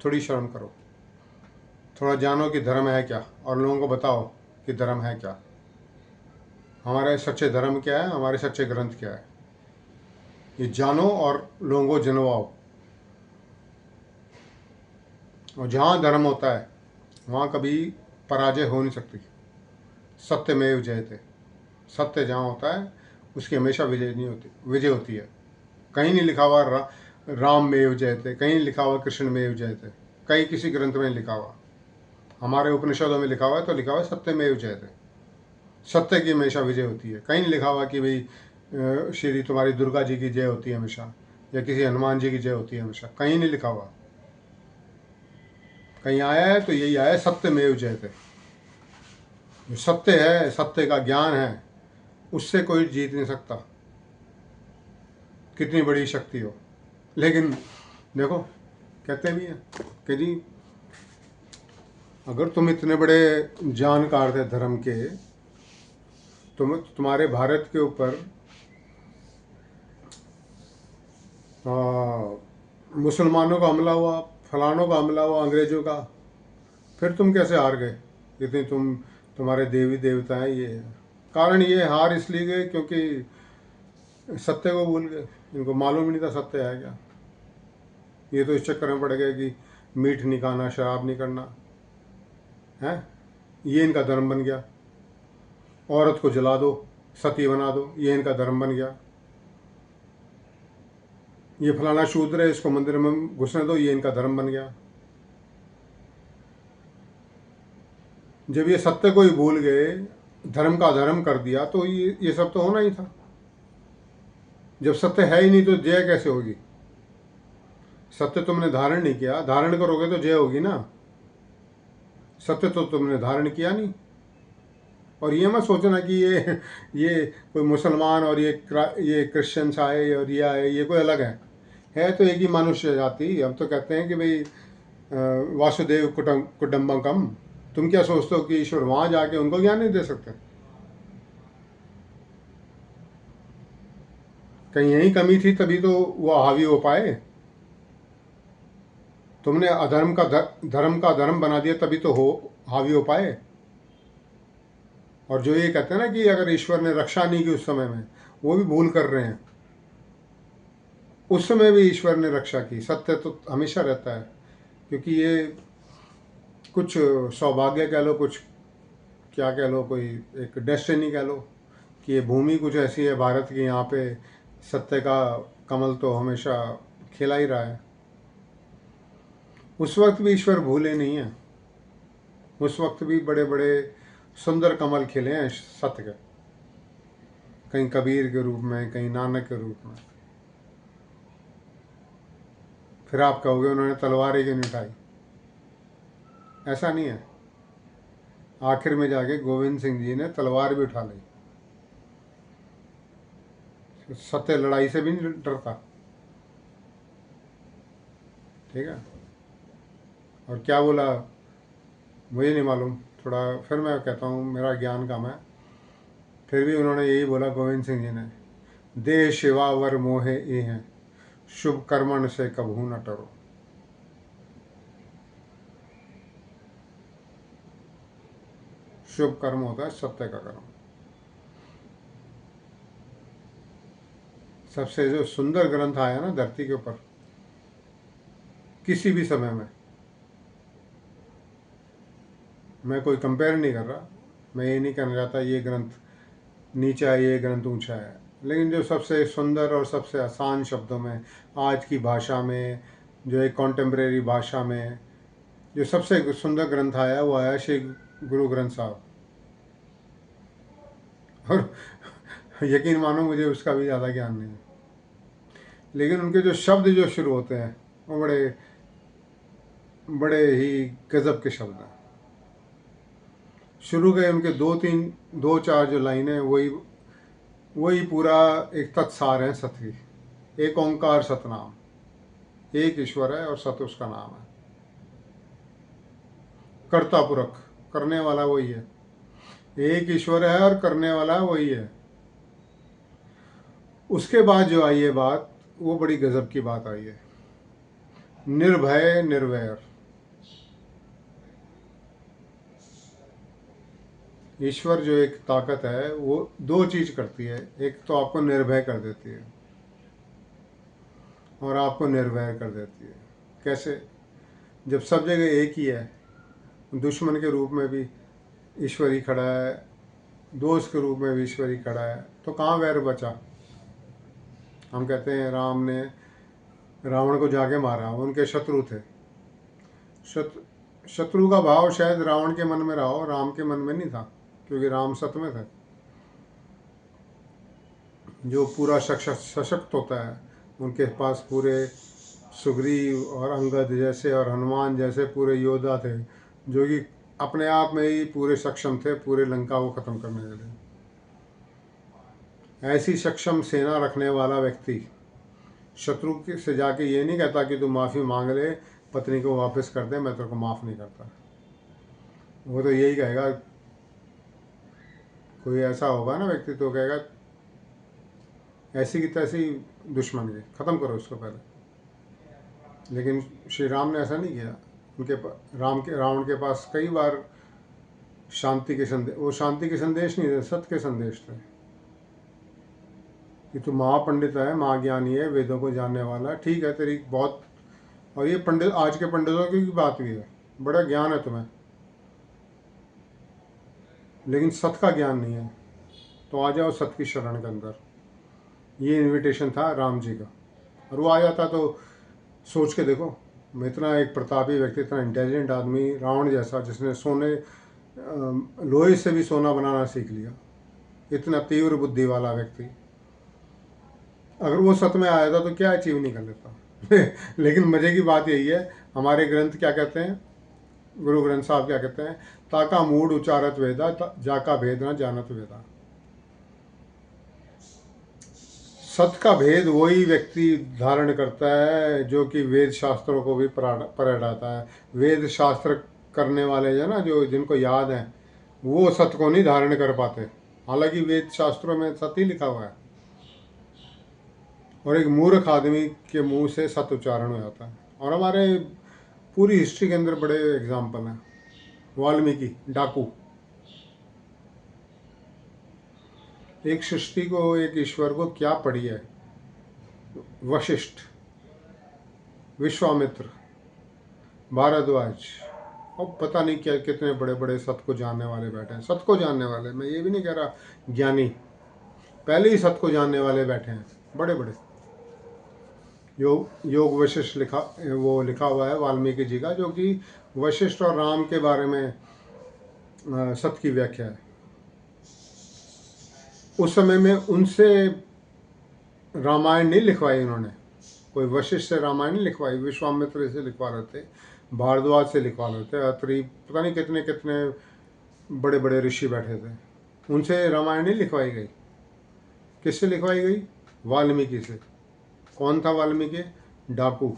थोड़ी शर्म करो, थोड़ा जानो कि धर्म है क्या, और लोगों को बताओ कि धर्म है क्या, हमारे सच्चे धर्म क्या है, हमारे सच्चे ग्रंथ क्या है। ये जानो और लोगों को जनवाओ। और जहाँ धर्म होता है वहाँ कभी पराजय हो नहीं सकती। सत्यमेव जयते। सत्य जहाँ होता है उसकी हमेशा विजय होती है। कहीं नहीं लिखा हुआ राम मेव जयते, कहीं नहीं लिखा हुआ कृष्ण मेव जयते, कहीं किसी ग्रंथ में लिखा हुआ। हमारे उपनिषदों में लिखा हुआ है तो लिखा हुआ है सत्यमेव जयते। सत्य की हमेशा विजय होती है। कहीं नहीं लिखा हुआ कि भाई श्री तुम्हारी दुर्गा जी की जय होती है हमेशा, या किसी हनुमान जी की जय होती है हमेशा। कहीं नहीं लिखा हुआ। कहीं आया है तो यही आया है सत्यमेव जयते। जो सत्य है, सत्य का ज्ञान है, उससे कोई जीत नहीं सकता, कितनी बड़ी शक्ति हो। लेकिन देखो कहते भी हैं कि जी अगर तुम इतने बड़े जानकार थे धर्म के, तुम्हारे भारत के ऊपर मुसलमानों का हमला हुआ, फलानों का हमला हुआ, अंग्रेजों का, फिर तुम कैसे हार गए? इतने तुम्हारे देवी देवता हैं। ये कारण ये हार इसलिए गए क्योंकि सत्य को भूल गए। इनको मालूम ही नहीं था सत्य है क्या। ये तो इस चक्कर में पड़ गए कि मीठ नहीं खाना, शराब नहीं करना है, ये इनका धर्म बन गया। औरत को जला दो, सती बना दो, ये इनका धर्म बन गया। ये फलाना शूद्र है, इसको मंदिर में घुसने दो, ये इनका धर्म बन गया। जब ये सत्य को ही भूल गए, धर्म का धर्म कर दिया, तो ये सब तो होना ही था। जब सत्य है ही नहीं तो जय कैसे होगी? सत्य तुमने धारण नहीं किया, धारण करोगे तो जय होगी ना। सत्य तो तुमने धारण किया नहीं। और ये मत सोचना कि ये कोई मुसलमान और ये क्रिश्चियंस आए और ये आए, ये कोई अलग है तो एक ही मनुष्य जाति। हम तो कहते हैं कि भाई वासुदेव कुटुंबकम। तुम क्या सोचते हो कि ईश्वर वहां जाके उनको ज्ञान नहीं दे सकते? कहीं यही कमी थी तभी तो वो हावी हो पाए। तुमने अधर्म का धर्म का धर्म बना दिया तभी तो हावी हो पाए। और जो ये कहते हैं ना कि अगर ईश्वर ने रक्षा नहीं की उस समय में, वो भी भूल कर रहे हैं। उस समय भी ईश्वर ने रक्षा की। सत्य तो हमेशा रहता है, क्योंकि ये कुछ सौभाग्य कह लो, कुछ क्या कह लो, कोई एक डेस्टिनी कह लो कि ये भूमि कुछ ऐसी है भारत की, यहाँ पे सत्य का कमल तो हमेशा खिला ही रहा है। उस वक्त भी ईश्वर भूले नहीं है। उस वक्त भी बड़े बड़े सुंदर कमल खिले हैं सत्य के। कहीं कबीर के रूप में, कहीं नानक के रूप में। फिर आप कहोगे उन्होंने तलवार ही क्यों नहीं उठाई। ऐसा नहीं है, आखिर में जाके गोविंद सिंह जी ने तलवार भी उठा ली। सत्य लड़ाई से भी नहीं डरता। ठीक है। और क्या बोला मुझे नहीं मालूम, थोड़ा फिर मैं कहता हूँ, मेरा ज्ञान कम है। फिर भी उन्होंने यही बोला गोविंद सिंह जी ने, देह शिवा वर मोहे ये हैं, शुभ कर्मण से कबहू न टरो। शुभ कर्म होता है सत्य का कर्म। सबसे जो सुंदर ग्रंथ आया ना धरती के ऊपर किसी भी समय में, मैं कोई कंपेयर नहीं कर रहा, मैं ये नहीं कहना चाहता ये ग्रंथ नीचा है, ये ग्रंथ ऊंचा है, लेकिन जो सबसे सुंदर और सबसे आसान शब्दों में, आज की भाषा में, जो एक कॉन्टेम्प्रेरी भाषा में जो सबसे सुंदर ग्रंथ आया वो आया श्री गुरु ग्रंथ साहब। और यकीन मानो मुझे उसका भी ज़्यादा ज्ञान नहीं है, लेकिन उनके जो शब्द जो शुरू होते हैं वो बड़े बड़े ही गजब के शब्द हैं। शुरू के उनके दो चार जो लाइनें वही पूरा एक तत्सार है सत्य की। एक ओंकार सतनाम, एक ईश्वर है और सत उसका नाम है। कर्ता पुरख, करने वाला वही है। एक ईश्वर है और करने वाला वही है। उसके बाद जो आई है बात, वो बड़ी गजब की बात आई है, निर्भय निर्वैर। ईश्वर जो एक ताकत है वो दो चीज करती है, एक तो आपको निर्भय कर देती है और आपको निर्वैर कर देती है। कैसे? जब सब जगह एक ही है, दुश्मन के रूप में भी ईश्वर ही खड़ा है, दोस्त के रूप में भी ईश्वर ही खड़ा है, तो कहाँ वैर बचा? हम कहते हैं राम ने रावण को जाके मारा, उनके शत्रु थे। शत्रु का भाव शायद रावण के मन में रहा हो, राम के मन में नहीं था, क्योंकि राम सत में थे। जो पूरा सशक्त होता है, उनके पास पूरे सुग्रीव और अंगद जैसे और हनुमान जैसे पूरे योद्धा थे, जो कि अपने आप में ही पूरे सक्षम थे पूरे लंका को ख़त्म करने के लिए। ऐसी सक्षम सेना रखने वाला व्यक्ति शत्रु से जाके ये नहीं कहता कि तू माफ़ी मांग ले, पत्नी को वापस कर दे, मैं तेरे को माफ़ नहीं करता। वो तो यही कहेगा, कोई ऐसा होगा ना व्यक्ति तो कहेगा ऐसी की तैसी दुश्मन की ख़त्म करो उसको पहले। लेकिन श्री राम ने ऐसा नहीं किया। उनके रावण के पास कई बार शांति के संदेश, वो शांति के संदेश नहीं थे, सत्य के संदेश थे कि तू महापंडित है, महाज्ञानी है, वेदों को जानने वाला, ठीक है तेरी बहुत, और ये पंडित आज के पंडितों की बात भी है, बड़ा ज्ञान है तुम्हें, लेकिन सत्य का ज्ञान नहीं है, तो आ जाओ सत्य की शरण के अंदर। ये इनविटेशन था राम जी का। और वो आ जाता तो सोच के देखो, इतना एक प्रतापी व्यक्ति, इतना इंटेलिजेंट आदमी, रावण जैसा, जिसने लोहे से भी सोना बनाना सीख लिया, इतना तीव्र बुद्धि वाला व्यक्ति, अगर वो सत्य में आया था तो क्या अचीव नहीं कर लेता। लेकिन मज़े की बात यही है, हमारे ग्रंथ क्या कहते हैं, गुरु ग्रंथ साहब क्या कहते हैं, ताका मूड उचारत वेदा, जाका भेद न जानत वेदा। सत्य का भेद वही व्यक्ति धारण करता है जो कि वेद शास्त्रों को भी पढ़ाता है। वेद शास्त्र करने वाले जो ना, जो जिनको याद है, वो सत्य को नहीं धारण कर पाते, हालांकि वेद शास्त्रों में सत्य ही लिखा हुआ है, और एक मूर्ख आदमी के मुंह से सत्य उच्चारण हो जाता है। और हमारे पूरी हिस्ट्री के अंदर बड़े एग्जाम्पल हैं। वाल्मीकि डाकू, एक सृष्टि को, एक ईश्वर को क्या पड़ी है, वशिष्ठ, विश्वामित्र, भारद्वाज, और पता नहीं क्या कितने बड़े बड़े सत्य को जानने वाले बैठे हैं। सत्य को जानने वाले, मैं ये भी नहीं कह रहा ज्ञानी, पहले ही सत्य को जानने वाले बैठे हैं बड़े बड़े। योग वशिष्ठ लिखा हुआ है वाल्मीकि जी का, जो कि वशिष्ठ और राम के बारे में सत्य की व्याख्या है। उस समय में उनसे रामायण नहीं लिखवाई उन्होंने, कोई वशिष्ठ से रामायण नहीं लिखवाई, विश्वामित्र से लिखवा रहे थे, भारद्वाज से लिखवा रहे थे, अत्रि, पता नहीं कितने कितने बड़े बड़े ऋषि बैठे थे, उनसे रामायण नहीं लिखवाई गई। किससे लिखवाई गई? वाल्मीकि से। कौन था वाल्मीकि? डाकू।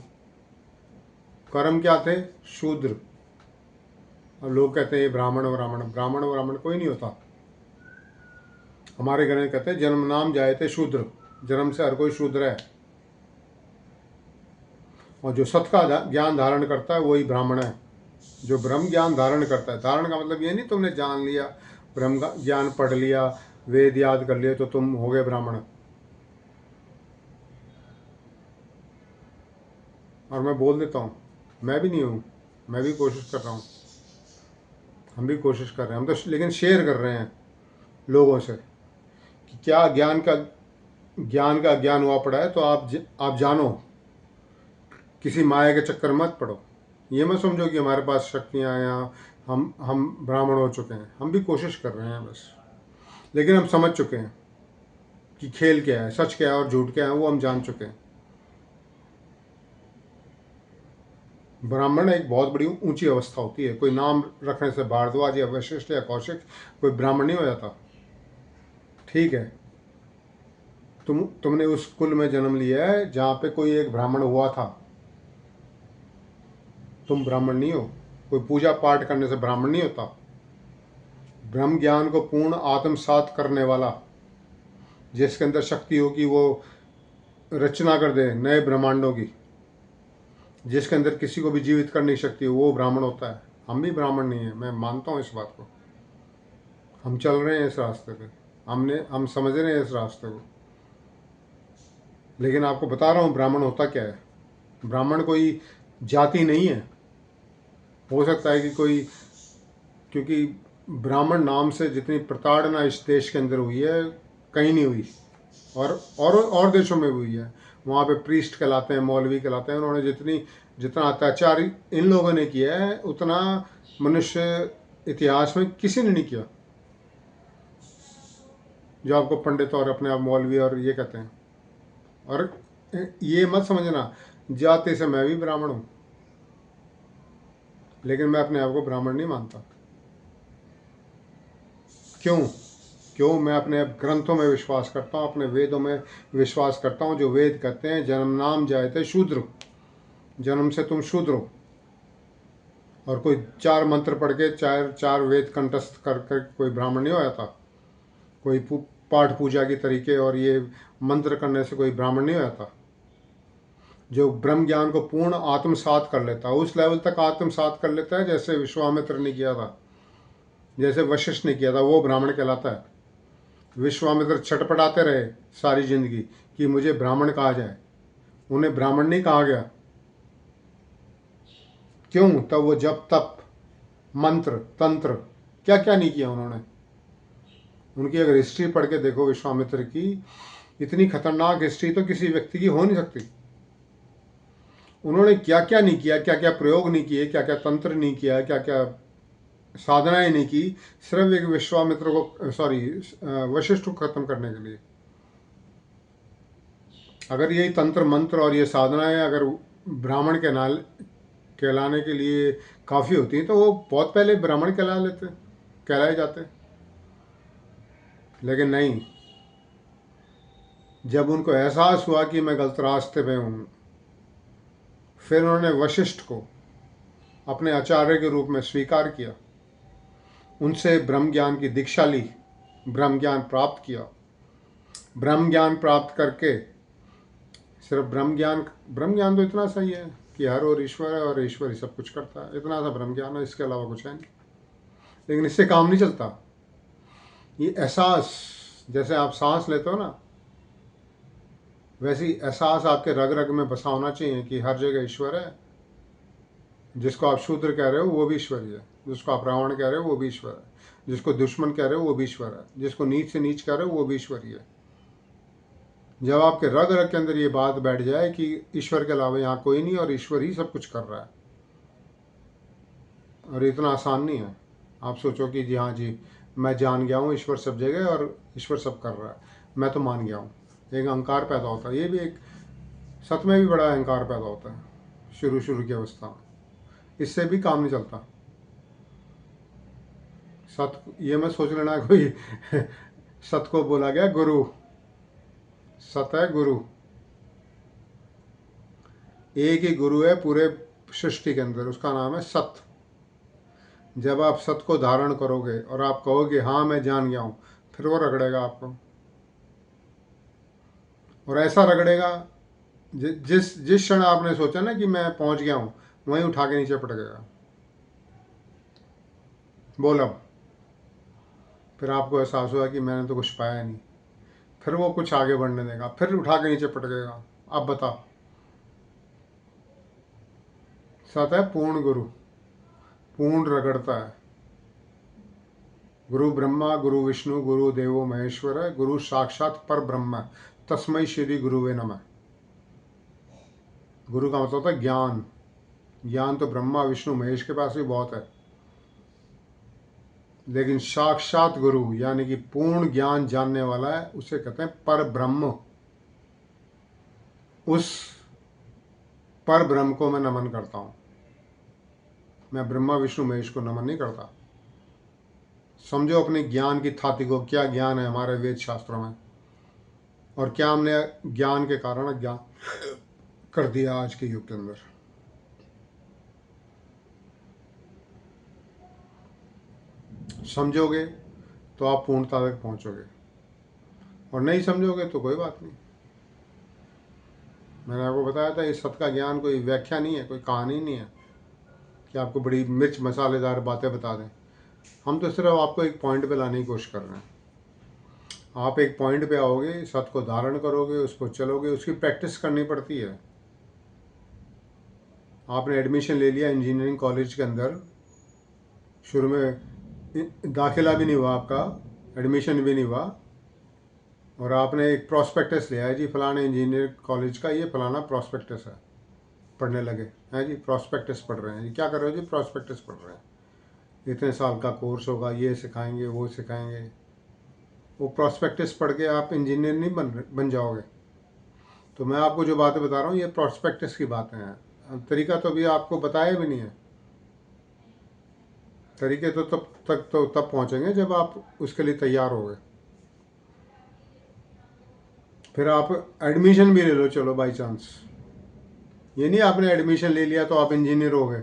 कर्म क्या थे? शूद्र। अब लोग कहते हैं ये ब्राह्मण ब्राह्मण, ब्राह्मण ब्राह्मण कोई नहीं होता। हमारे घर में कहते हैं जन्म नाम जायते शूद्र, जन्म से हर कोई शूद्र है, और जो सत का ज्ञान धारण करता है वही ब्राह्मण है, जो ब्रह्म ज्ञान धारण करता है। धारण का मतलब ये नहीं तुमने जान लिया, ब्रह्म ज्ञान पढ़ लिया, वेद याद कर लिए तो तुम हो गए ब्राह्मण। और मैं बोल देता हूँ, मैं भी नहीं हूँ, मैं भी कोशिश कर रहा हूँ, हम भी कोशिश कर रहे हैं, हम तो लेकिन शेयर कर रहे हैं लोगों से कि क्या ज्ञान का ज्ञान हुआ पड़ा है, तो आप जानो, किसी माया के चक्कर मत पड़ो। ये मत समझो कि हमारे पास शक्तियाँ हैं या हम ब्राह्मण हो चुके हैं, हम भी कोशिश कर रहे हैं बस, लेकिन हम समझ चुके हैं कि खेल क्या है, सच क्या है और झूठ क्या है, वो हम जान चुके हैं। ब्राह्मण एक बहुत बड़ी ऊंची अवस्था होती है। कोई नाम रखने से भारद्वाज या वशिष्ठ या कौशिक कोई ब्राह्मण नहीं हो जाता। ठीक है, तुमने उस कुल में जन्म लिया है जहाँ पे कोई एक ब्राह्मण हुआ था, तुम ब्राह्मण नहीं हो। कोई पूजा पाठ करने से ब्राह्मण नहीं होता। ब्रह्म ज्ञान को पूर्ण आत्मसात करने वाला, जिसके अंदर शक्ति हो कि वो रचना कर दे नए ब्रह्मांडों की, जिसके अंदर किसी को भी जीवित करने की शक्ति हो, वो ब्राह्मण होता है। हम भी ब्राह्मण नहीं है, मैं मानता हूँ इस बात को। हम चल रहे हैं इस रास्ते पे, हम समझ रहे हैं इस रास्ते को, लेकिन आपको बता रहा हूँ ब्राह्मण होता क्या है। ब्राह्मण कोई जाति नहीं है। हो सकता है कि कोई, क्योंकि ब्राह्मण नाम से जितनी प्रताड़ना इस देश के अंदर हुई है कहीं नहीं हुई, और देशों में भी हुई है। वहाँ पे प्रीस्ट कहलाते हैं, मौलवी कहलाते हैं, उन्होंने जितना अत्याचार इन लोगों ने किया है उतना मनुष्य इतिहास में किसी ने नहीं किया। जो आपको पंडित और अपने आप मौलवी और ये कहते हैं, और ये मत समझना जाति से मैं भी ब्राह्मण हूँ, लेकिन मैं अपने आप को ब्राह्मण नहीं मानता। क्यों? मैं अपने ग्रंथों में विश्वास करता हूँ, अपने वेदों में विश्वास करता हूँ, जो वेद कहते हैं जन्म नाम जायते शूद्र, जन्म से तुम शूद्र हो। और कोई 4 मंत्र पढ़ के चार वेद कंठस्थ कर कोई ब्राह्मण नहीं हो जाता। कोई पाठ पूजा के तरीके और ये मंत्र करने से कोई ब्राह्मण नहीं हो जाता। जो ब्रह्म ज्ञान को पूर्ण आत्मसात कर लेता है, उस लेवल तक आत्मसात कर लेता है जैसे विश्वामित्र ने किया था, जैसे वशिष्ठ ने किया था, वो ब्राह्मण कहलाता है। विश्वामित्र छटपटाते रहे सारी जिंदगी कि मुझे ब्राह्मण कहा जाए, उन्हें ब्राह्मण नहीं कहा गया। क्यों? तब वो जब तप मंत्र तंत्र क्या क्या नहीं किया उन्होंने। उनकी अगर हिस्ट्री पढ़ के देखो विश्वामित्र की, इतनी खतरनाक हिस्ट्री तो किसी व्यक्ति की हो नहीं सकती। उन्होंने क्या क्या नहीं किया, क्या क्या प्रयोग नहीं किए, क्या क्या तंत्र नहीं किया, क्या क्या साधनाएं नहीं की, सिर्फ एक विश्वामित्र को वशिष्ठ को खत्म करने के लिए। अगर यही तंत्र मंत्र और ये साधनाएं अगर ब्राह्मण के कहलाने के लिए काफ़ी होती हैं तो वो बहुत पहले ब्राह्मण कहलाए जाते। लेकिन नहीं, जब उनको एहसास हुआ कि मैं गलत रास्ते पे हूँ, फिर उन्होंने वशिष्ठ को अपने आचार्य के रूप में स्वीकार किया, उनसे ब्रह्म ज्ञान की दीक्षा ली, ब्रह्म ज्ञान प्राप्त किया। ब्रह्म ज्ञान प्राप्त करके सिर्फ ब्रह्म ज्ञान तो इतना सही है कि हर और ईश्वर है और ईश्वर ही सब कुछ करता है, इतना सा ब्रह्म ज्ञान है, इसके अलावा कुछ है नहीं। लेकिन इससे काम नहीं चलता। ये एहसास, जैसे आप सांस लेते हो ना, वैसे ही एहसास आपके रग रग में बसा होना चाहिए कि हर जगह ईश्वर है। जिसको आप शूद्र कह रहे हो वो भी ईश्वर ही है, जिसको आप रावण कह रहे हो वो भी ईश्वर है, जिसको दुश्मन कह रहे हो वो भी ईश्वर है, जिसको नीच से नीच कह रहे हो वो भी ईश्वर ही है। जब आपके रग रग के अंदर ये बात बैठ जाए कि ईश्वर के अलावा यहाँ कोई नहीं और ईश्वर ही सब कुछ कर रहा है, और इतना आसान नहीं है। आप सोचो कि जी हाँ जी मैं जान गया हूँ ईश्वर सब जगह और ईश्वर सब कर रहा है, मैं तो मान गया हूँ। एक अहंकार पैदा होता है, ये भी एक सत में भी बड़ा अहंकार पैदा होता है शुरू शुरू की अवस्था में, इससे भी काम नहीं चलता। सत ये मैं सोच लेना कोई सत को बोला गया गुरु, सत है गुरु, एक ही गुरु है पूरे सृष्टि के अंदर, उसका नाम है सत। जब आप सत को धारण करोगे और आप कहोगे हाँ मैं जान गया हूँ, फिर वो रगड़ेगा आपको, और ऐसा रगड़ेगा जिस जिस क्षण आपने सोचा ना कि मैं पहुंच गया हूँ, वहीं उठा के नीचे पटकेगा। बोल अब। फिर आपको एहसास हुआ कि मैंने तो कुछ पाया नहीं, फिर वो कुछ आगे बढ़ने देगा, फिर उठा के नीचे पटकेगा। अब बता। सत है पूर्ण गुरु, पूर्ण रगड़ता है। गुरु ब्रह्मा गुरु विष्णु गुरु देवो महेश्वर है, गुरु साक्षात पर ब्रह्म है, तस्मै श्री गुरुवे नमः। गुरु का मतलब होता है ज्ञान। ज्ञान तो ब्रह्मा विष्णु महेश के पास भी बहुत है, लेकिन साक्षात गुरु यानी कि पूर्ण ज्ञान जानने वाला है, उसे कहते हैं पर ब्रह्म। उस पर ब्रह्म को मैं नमन करता हूं। मैं ब्रह्मा विष्णु महेश को नमन नहीं करता। समझो अपने ज्ञान की थाती को, क्या ज्ञान है हमारे वेद शास्त्रों में, और क्या हमने ज्ञान के कारण अज्ञान कर दिया आज के युग के अंदर। समझोगे तो आप पूर्णता तक पहुंचोगे, और नहीं समझोगे तो कोई बात नहीं। मैंने आपको बताया था, इस सत का ज्ञान कोई व्याख्या नहीं है, कोई कहानी नहीं है कि आपको बड़ी मिर्च मसालेदार बातें बता दें। हम तो सिर्फ आपको एक पॉइंट पे लाने की कोशिश कर रहे हैं। आप एक पॉइंट पे आओगे, सत को धारण करोगे, उस पर चलोगे, उसकी प्रैक्टिस करनी पड़ती है। आपने एडमिशन ले लिया इंजीनियरिंग कॉलेज के अंदर, शुरू में दाखिला भी नहीं हुआ आपका, एडमिशन भी नहीं हुआ, और आपने एक प्रॉस्पेक्टस लिया है जी फलाने इंजीनियर कॉलेज का, ये फलाना प्रॉस्पेक्टस है, पढ़ने लगे हैं जी, प्रॉस्पेक्टस पढ़ रहे हैं जी। क्या कर रहे हो जी? प्रॉस्पेक्टस पढ़ रहे हैं। इतने साल का कोर्स होगा, ये सिखाएंगे वो सिखाएंगे। वो प्रॉस्पेक्टस पढ़ के आप इंजीनियर नहीं बन जाओगे। तो मैं आपको जो बातें बता रहा हूँ ये प्रॉस्पेक्टस की बातें हैं। तरीका तो अभी आपको बताया भी नहीं है। तरीके तो तब पहुँचेंगे जब आप उसके लिए तैयार हो गए। फिर आप एडमिशन भी ले लो, चलो बाई चांस, ये नहीं आपने एडमिशन ले लिया तो आप इंजीनियर हो गए।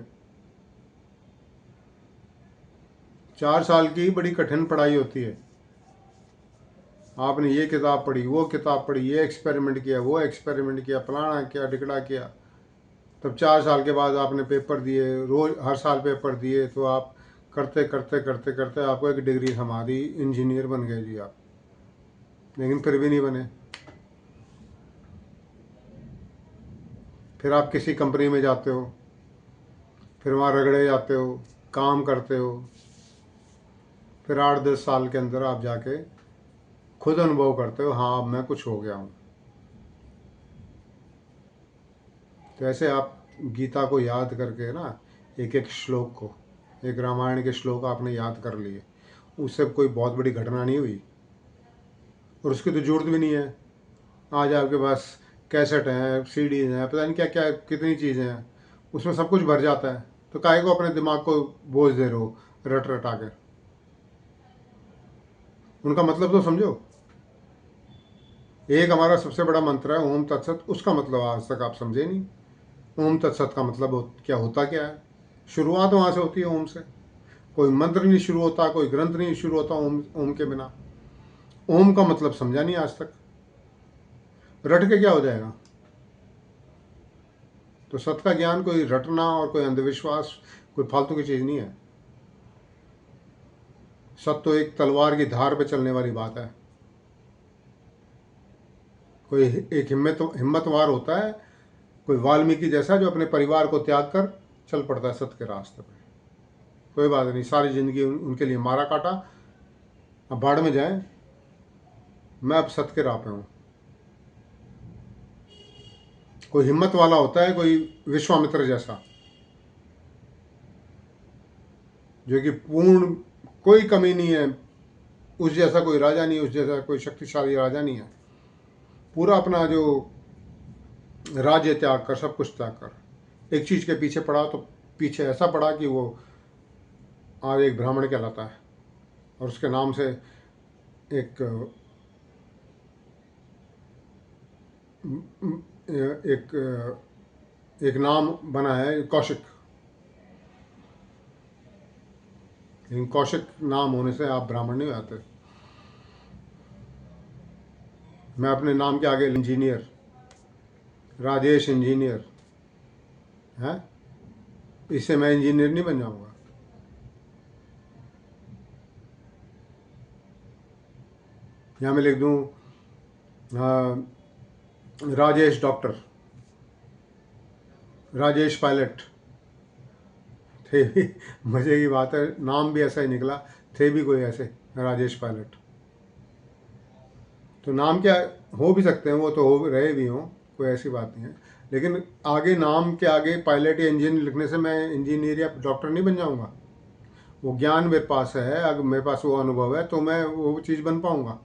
4 साल की बड़ी कठिन पढ़ाई होती है। आपने ये किताब पढ़ी, वो किताब पढ़ी, ये एक्सपेरिमेंट किया, वो एक्सपेरिमेंट किया, फलाना किया, टिकड़ा किया, तब 4 साल के बाद आपने पेपर दिए, रोज हर साल पेपर दिए, तो आप करते करते करते करते आपको एक डिग्री थमा दी, इंजीनियर बन गए जी आप। लेकिन फिर भी नहीं बने। फिर आप किसी कंपनी में जाते हो, फिर वहाँ रगड़े जाते हो, काम करते हो, फिर 8-10 साल के अंदर आप जाके खुद अनुभव करते हो, हाँ अब मैं कुछ हो गया हूँ। तो ऐसे आप गीता को याद करके ना, एक एक श्लोक को, एक रामायण के श्लोक आपने याद कर लिए, उससे कोई बहुत बड़ी घटना नहीं हुई, और उसकी तो जरूरत भी नहीं है। आज आपके पास कैसेट हैं, सीडीज हैं, पता नहीं क्या क्या कितनी चीज़ें हैं, उसमें सब कुछ भर जाता है। तो काहे को अपने दिमाग को बोझ दे रहे हो रट रटा कर? उनका मतलब तो समझो। एक हमारा सबसे बड़ा मंत्र है ओम तत्सत, उसका मतलब आज तक आप समझे नहीं। ओम तत्सत का मतलब क्या होता क्या है? शुरुआत वहाँ से होती है ओम से। कोई मंत्र नहीं शुरू होता, कोई ग्रंथ नहीं शुरू होता ओम के बिना। ओम का मतलब समझा नहीं आज तक, रट के क्या हो जाएगा? तो सत का ज्ञान कोई रटना और कोई अंधविश्वास, कोई फालतू की चीज़ नहीं है। सत तो एक तलवार की धार पे चलने वाली बात है। कोई एक हिम्मतवार होता है, कोई वाल्मीकि जैसा, जो अपने परिवार को त्याग कर चल पड़ता है सत्य के रास्ते पे। कोई बात नहीं, सारी ज़िंदगी उनके लिए मारा काटा, अब बाढ़ में जाए, मैं अब सत्य के राह पे हूँ। कोई हिम्मत वाला होता है, कोई विश्वामित्र जैसा, जो कि पूर्ण कोई कमी नहीं है, उस जैसा कोई राजा नहीं, उस जैसा कोई शक्तिशाली राजा नहीं है। पूरा अपना जो राज्य त्याग कर, सब कुछ त्याग कर एक चीज़ के पीछे पड़ा, तो पीछे ऐसा पड़ा कि वो आज एक ब्राह्मण कहलाता है और उसके नाम से एक एक एक नाम बना है कौशिक। लेकिन कौशिक नाम होने से आप ब्राह्मण नहीं आते। मैं अपने नाम के आगे इंजीनियर, राजेश इंजीनियर है, इससे मैं इंजीनियर नहीं बन जाऊंगा। यहाँ मैं लिख दूँ राजेश डॉक्टर, राजेश पायलट, थे भी मज़े की बात है, नाम भी ऐसा ही निकला, थे भी कोई ऐसे राजेश पायलट। तो नाम क्या हो भी सकते हैं, वो तो हो रहे भी हों, कोई ऐसी बात नहीं है। लेकिन आगे नाम के आगे पायलट या इंजीनियर लिखने से मैं इंजीनियर या डॉक्टर नहीं बन जाऊंगा। वो ज्ञान मेरे पास है, अगर मेरे पास वो अनुभव है तो मैं वो चीज़ बन पाऊंगा।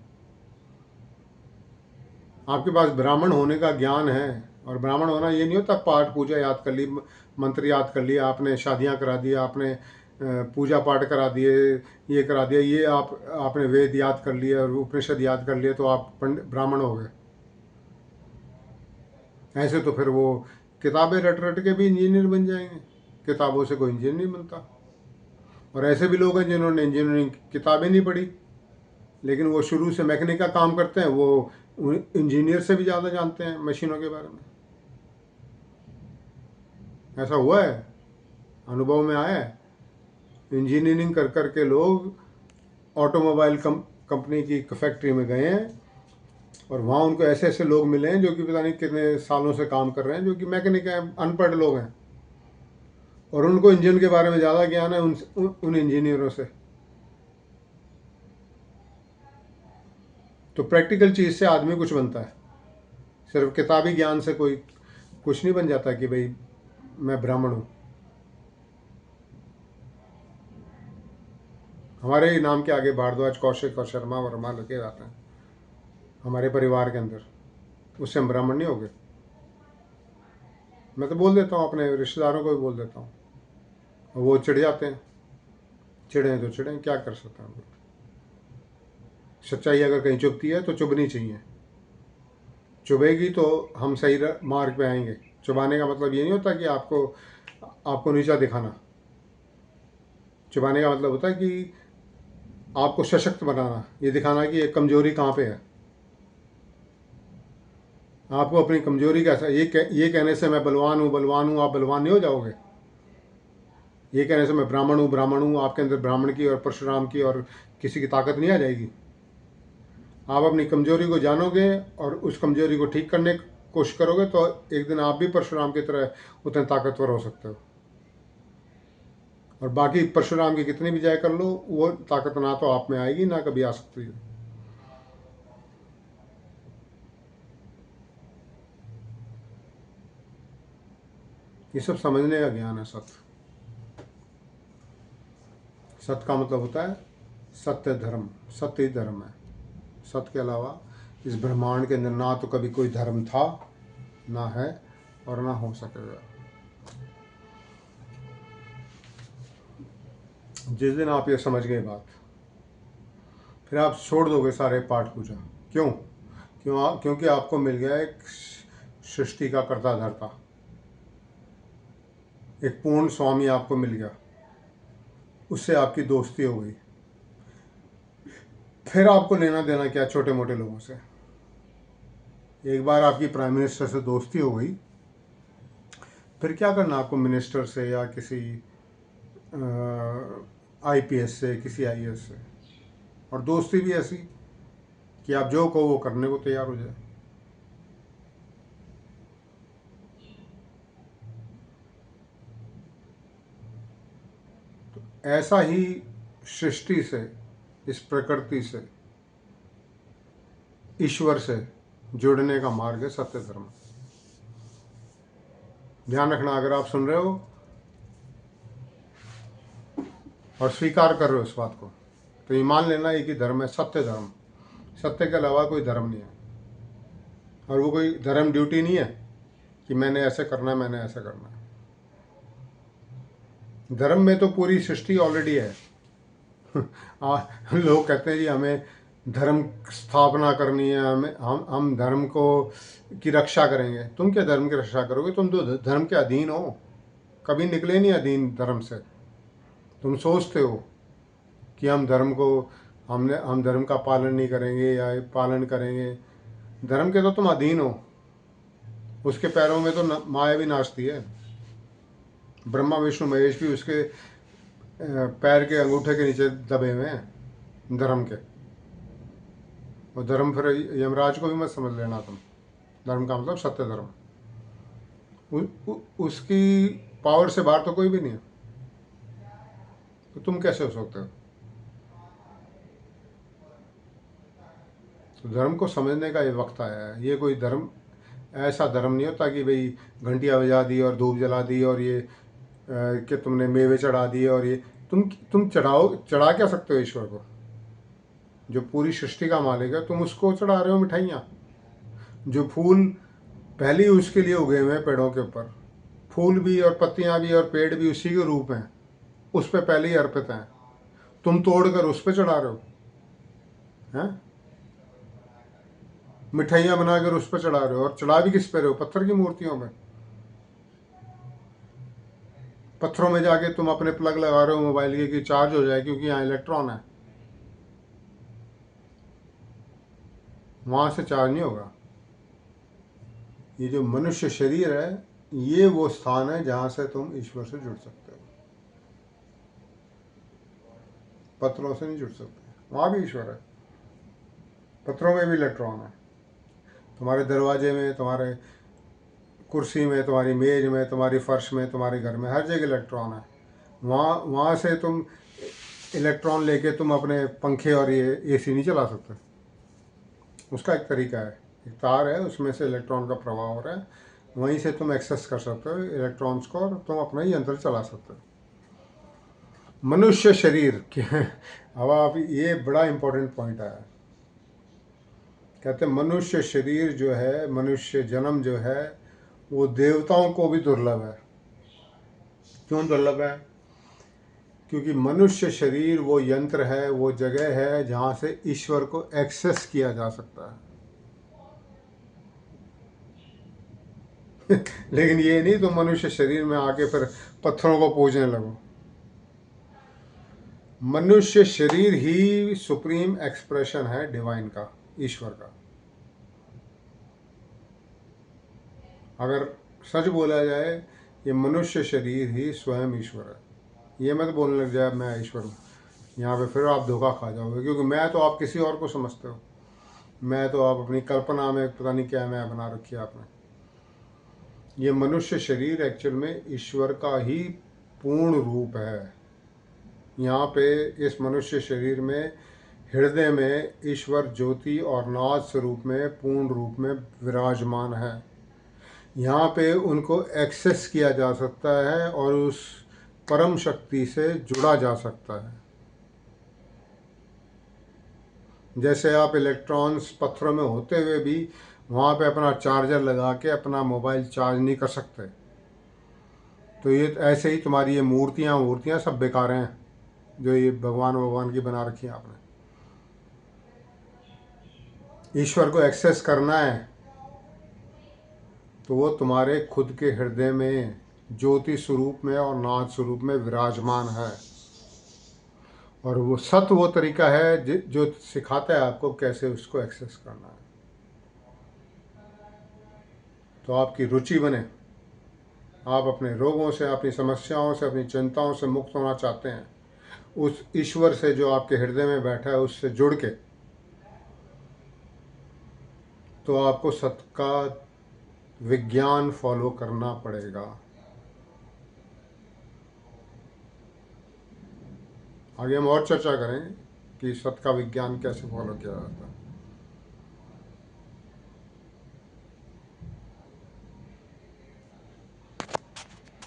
आपके पास ब्राह्मण होने का ज्ञान है, और ब्राह्मण होना ये नहीं होता पाठ पूजा याद कर ली, मंत्र याद कर लिया आपने, शादियां करा दी आपने, पूजा पाठ करा दिए, ये करा दिया, ये आपने वेद याद कर लिए और उपनिषद याद कर लिए तो आप ब्राह्मण हो गए। ऐसे तो फिर वो किताबें रट रट के भी इंजीनियर बन जाएंगे, किताबों से कोई इंजीनियर नहीं बनता। और ऐसे भी लोग हैं जिन्होंने इंजीनियरिंग किताबें नहीं पढ़ी, लेकिन वो शुरू से मैकेनिक का काम करते हैं, वो इंजीनियर से भी ज़्यादा जानते हैं मशीनों के बारे में। ऐसा हुआ है, अनुभव में आया है। इंजीनियरिंग कर कर के लोग ऑटोमोबाइल कंपनी की फैक्ट्री में गए हैं और वहाँ उनको ऐसे ऐसे लोग मिले हैं जो कि पता नहीं कितने सालों से काम कर रहे हैं, जो कि मैकेनिक हैं, अनपढ़ लोग हैं, और उनको इंजन के बारे में ज़्यादा ज्ञान है उन इंजीनियरों से। तो प्रैक्टिकल चीज़ से आदमी कुछ बनता है, सिर्फ किताबी ज्ञान से कोई कुछ नहीं बन जाता कि भाई मैं ब्राह्मण हूँ। हमारे ही नाम के आगे भारद्वाज, कौशिक और शर्मा वर्मा लगे जाते हैं हमारे परिवार के अंदर, उससे हम ब्राह्मण नहीं हो गए। मैं तो बोल देता हूँ, अपने रिश्तेदारों को भी बोल देता हूँ, और वो चिढ़ जाते हैं। चिढ़े तो चिढ़े, क्या कर सकते हैं। सच्चाई अगर कहीं चुभती है तो चुभनी चाहिए, चुभेगी तो हम सही मार्ग पे आएंगे। चुभाने का मतलब ये नहीं होता कि आपको नीचा दिखाना। चुभाने का मतलब होता है कि आपको सशक्त बनाना, ये दिखाना कि ये कमजोरी कहाँ पे है। आपको अपनी कमजोरी कैसा, ये कहने से मैं बलवान हूँ, आप बलवान नहीं हो जाओगे। ये कहने से मैं ब्राह्मण हूँ, आपके अंदर ब्राह्मण की और परशुराम की और किसी की ताकत नहीं आ जाएगी। आप अपनी कमजोरी को जानोगे और उस कमजोरी को ठीक करने की कोशिश करोगे तो एक दिन आप भी परशुराम की तरह उतने ताकतवर हो सकते हो। और बाकी परशुराम की कितनी भी जय कर लो, वो ताकत ना तो आप में आएगी ना कभी आ सकती है। ये सब समझने का ज्ञान है। सत्य का मतलब होता है सत्य धर्म, सत्य ही धर्म है। सत्य के अलावा इस ब्रह्मांड के अंदर ना तो कभी कोई धर्म था, ना है और ना हो सकेगा। जिस दिन आप ये समझ गए बात, फिर आप छोड़ दोगे सारे पाठ पूजा। क्योंकि आपको मिल गया एक सृष्टि का कर्ता धर्ता, एक पूर्ण स्वामी आपको मिल गया, उससे आपकी दोस्ती हो गई। फिर आपको लेना देना क्या छोटे मोटे लोगों से। एक बार आपकी प्राइम मिनिस्टर से दोस्ती हो गई, फिर क्या करना आपको मिनिस्टर से या किसी आईपीएस से, किसी आईएएस से। और दोस्ती भी ऐसी कि आप जो कहो वो करने को तैयार हो जाए। तो ऐसा ही सृष्टि से, इस प्रकृति से, ईश्वर से जुड़ने का मार्ग है सत्य धर्म। ध्यान रखना, अगर आप सुन रहे हो और स्वीकार कर रहे हो इस बात को, तो ये मान लेना एक ही धर्म है, सत्य धर्म। सत्य के अलावा कोई धर्म नहीं है। और वो कोई धर्म ड्यूटी नहीं है कि मैंने ऐसे करना है, मैंने ऐसा करना है। धर्म में तो पूरी सृष्टि ऑलरेडी है। लोग कहते हैं जी हमें धर्म स्थापना करनी है, हमें हम धर्म को की रक्षा करेंगे। तुम क्या धर्म की रक्षा करोगे? तुम तो धर्म के अधीन हो, कभी निकले नहीं अधीन धर्म से। तुम सोचते हो कि हम धर्म का पालन नहीं करेंगे या पालन करेंगे। धर्म के तो तुम अधीन हो। उसके पैरों में तो माया भी नाचती है। ब्रह्मा विष्णु महेश भी उसके पैर के अंगूठे के नीचे दबे हुए हैं धर्म के। और धर्म फिर यमराज को भी मत समझ लेना तुम। धर्म का मतलब सत्य धर्म। उसकी पावर से बाहर तो कोई भी नहीं है। तो तुम कैसे हो सकते हो? तो धर्म को समझने का ये वक्त आया है। ये कोई धर्म ऐसा धर्म नहीं होता कि भाई घंटियाँ बजा दी और धूप जला दी और ये कि तुमने मेवे चढ़ा दिए और ये तुम चढ़ा क्या सकते हो ईश्वर को? जो पूरी सृष्टि का मालिक है, तुम उसको चढ़ा रहे हो मिठाइयाँ। जो फूल पहले ही उसके लिए उगे हुए हैं पेड़ों के ऊपर, फूल भी और पत्तियाँ भी और पेड़ भी उसी के रूप हैं, उस पर पहले ही अर्पित हैं। तुम तोड़कर उस पर चढ़ा रहे हो हैं? मिठाइयाँ बनाकर उस पर चढ़ा रहे हो। और चढ़ा भी किस पे रहे हो? पत्थर की मूर्तियों में। पत्थरों में जाके तुम अपने प्लग लगा रहे हो मोबाइल के कि चार्ज हो जाए, क्योंकि यहाँ इलेक्ट्रॉन है। वहाँ से चार्ज नहीं होगा। ये जो मनुष्य शरीर है, ये वो स्थान है जहाँ से तुम ईश्वर से जुड़ सकते हो। पत्थरों से नहीं जुड़ सकते। वहाँ भी ईश्वर है, पत्थरों में भी इलेक्ट्रॉन है। तुम्हारे दरवाजे में, तुम्हारे कुर्सी में, तुम्हारी मेज में, तुम्हारी फर्श में, तुम्हारे घर में, हर जगह इलेक्ट्रॉन है। वहाँ से तुम इलेक्ट्रॉन लेके तुम अपने पंखे और ये एसी नहीं चला सकते। उसका एक तरीका है, एक तार है, उसमें से इलेक्ट्रॉन का प्रवाह हो रहा है, वहीं से तुम एक्सेस कर सकते हो इलेक्ट्रॉन्स को और तुम अपना यंत्र चला सकते हो। मनुष्य शरीर के अब आप ये बड़ा इंपॉर्टेंट पॉइंट आया। कहते हैं मनुष्य शरीर जो है, मनुष्य जन्म जो है, वो देवताओं को भी दुर्लभ है। क्यों दुर्लभ है? क्योंकि मनुष्य शरीर वो यंत्र है, वो जगह है जहाँ से ईश्वर को एक्सेस किया जा सकता है। लेकिन ये नहीं तुम मनुष्य शरीर में आके फिर पत्थरों को पूजने लगो। मनुष्य शरीर ही सुप्रीम एक्सप्रेशन है डिवाइन का, ईश्वर का। अगर सच बोला जाए, ये मनुष्य शरीर ही स्वयं ईश्वर है। ये मत बोलने लग जाए मैं ईश्वर हूँ, यहाँ पे फिर आप धोखा खा जाओगे। क्योंकि मैं तो आप किसी और को समझते हो। मैं तो आप अपनी कल्पना में पता नहीं क्या मैं बना रखी है आपने। ये मनुष्य शरीर एक्चुअल में ईश्वर का ही पूर्ण रूप है। यहाँ पे इस मनुष्य शरीर में हृदय में ईश्वर ज्योति और नाद स्वरूप में पूर्ण रूप में विराजमान है। यहाँ पे उनको एक्सेस किया जा सकता है और उस परम शक्ति से जुड़ा जा सकता है। जैसे आप इलेक्ट्रॉन्स पत्थरों में होते हुए भी वहाँ पे अपना चार्जर लगा के अपना मोबाइल चार्ज नहीं कर सकते, तो ये ऐसे ही तुम्हारी ये मूर्तियाँ सब बेकार हैं जो ये भगवान की बना रखी है आपने। ईश्वर को एक्सेस करना है तो वो तुम्हारे खुद के हृदय में ज्योति स्वरूप में और नाद स्वरूप में विराजमान है। और वो सत्य वो तरीका है जो सिखाता है आपको कैसे उसको एक्सेस करना है। तो आपकी रुचि बने, आप अपने रोगों से, अपनी समस्याओं से, अपनी चिंताओं से मुक्त होना चाहते हैं, उस ईश्वर से जो आपके हृदय में बैठा है उससे जुड़ के, तो आपको सत्य का विज्ञान फॉलो करना पड़ेगा। आगे हम और चर्चा करेंगे कि सत्य का विज्ञान कैसे फॉलो किया जाता है।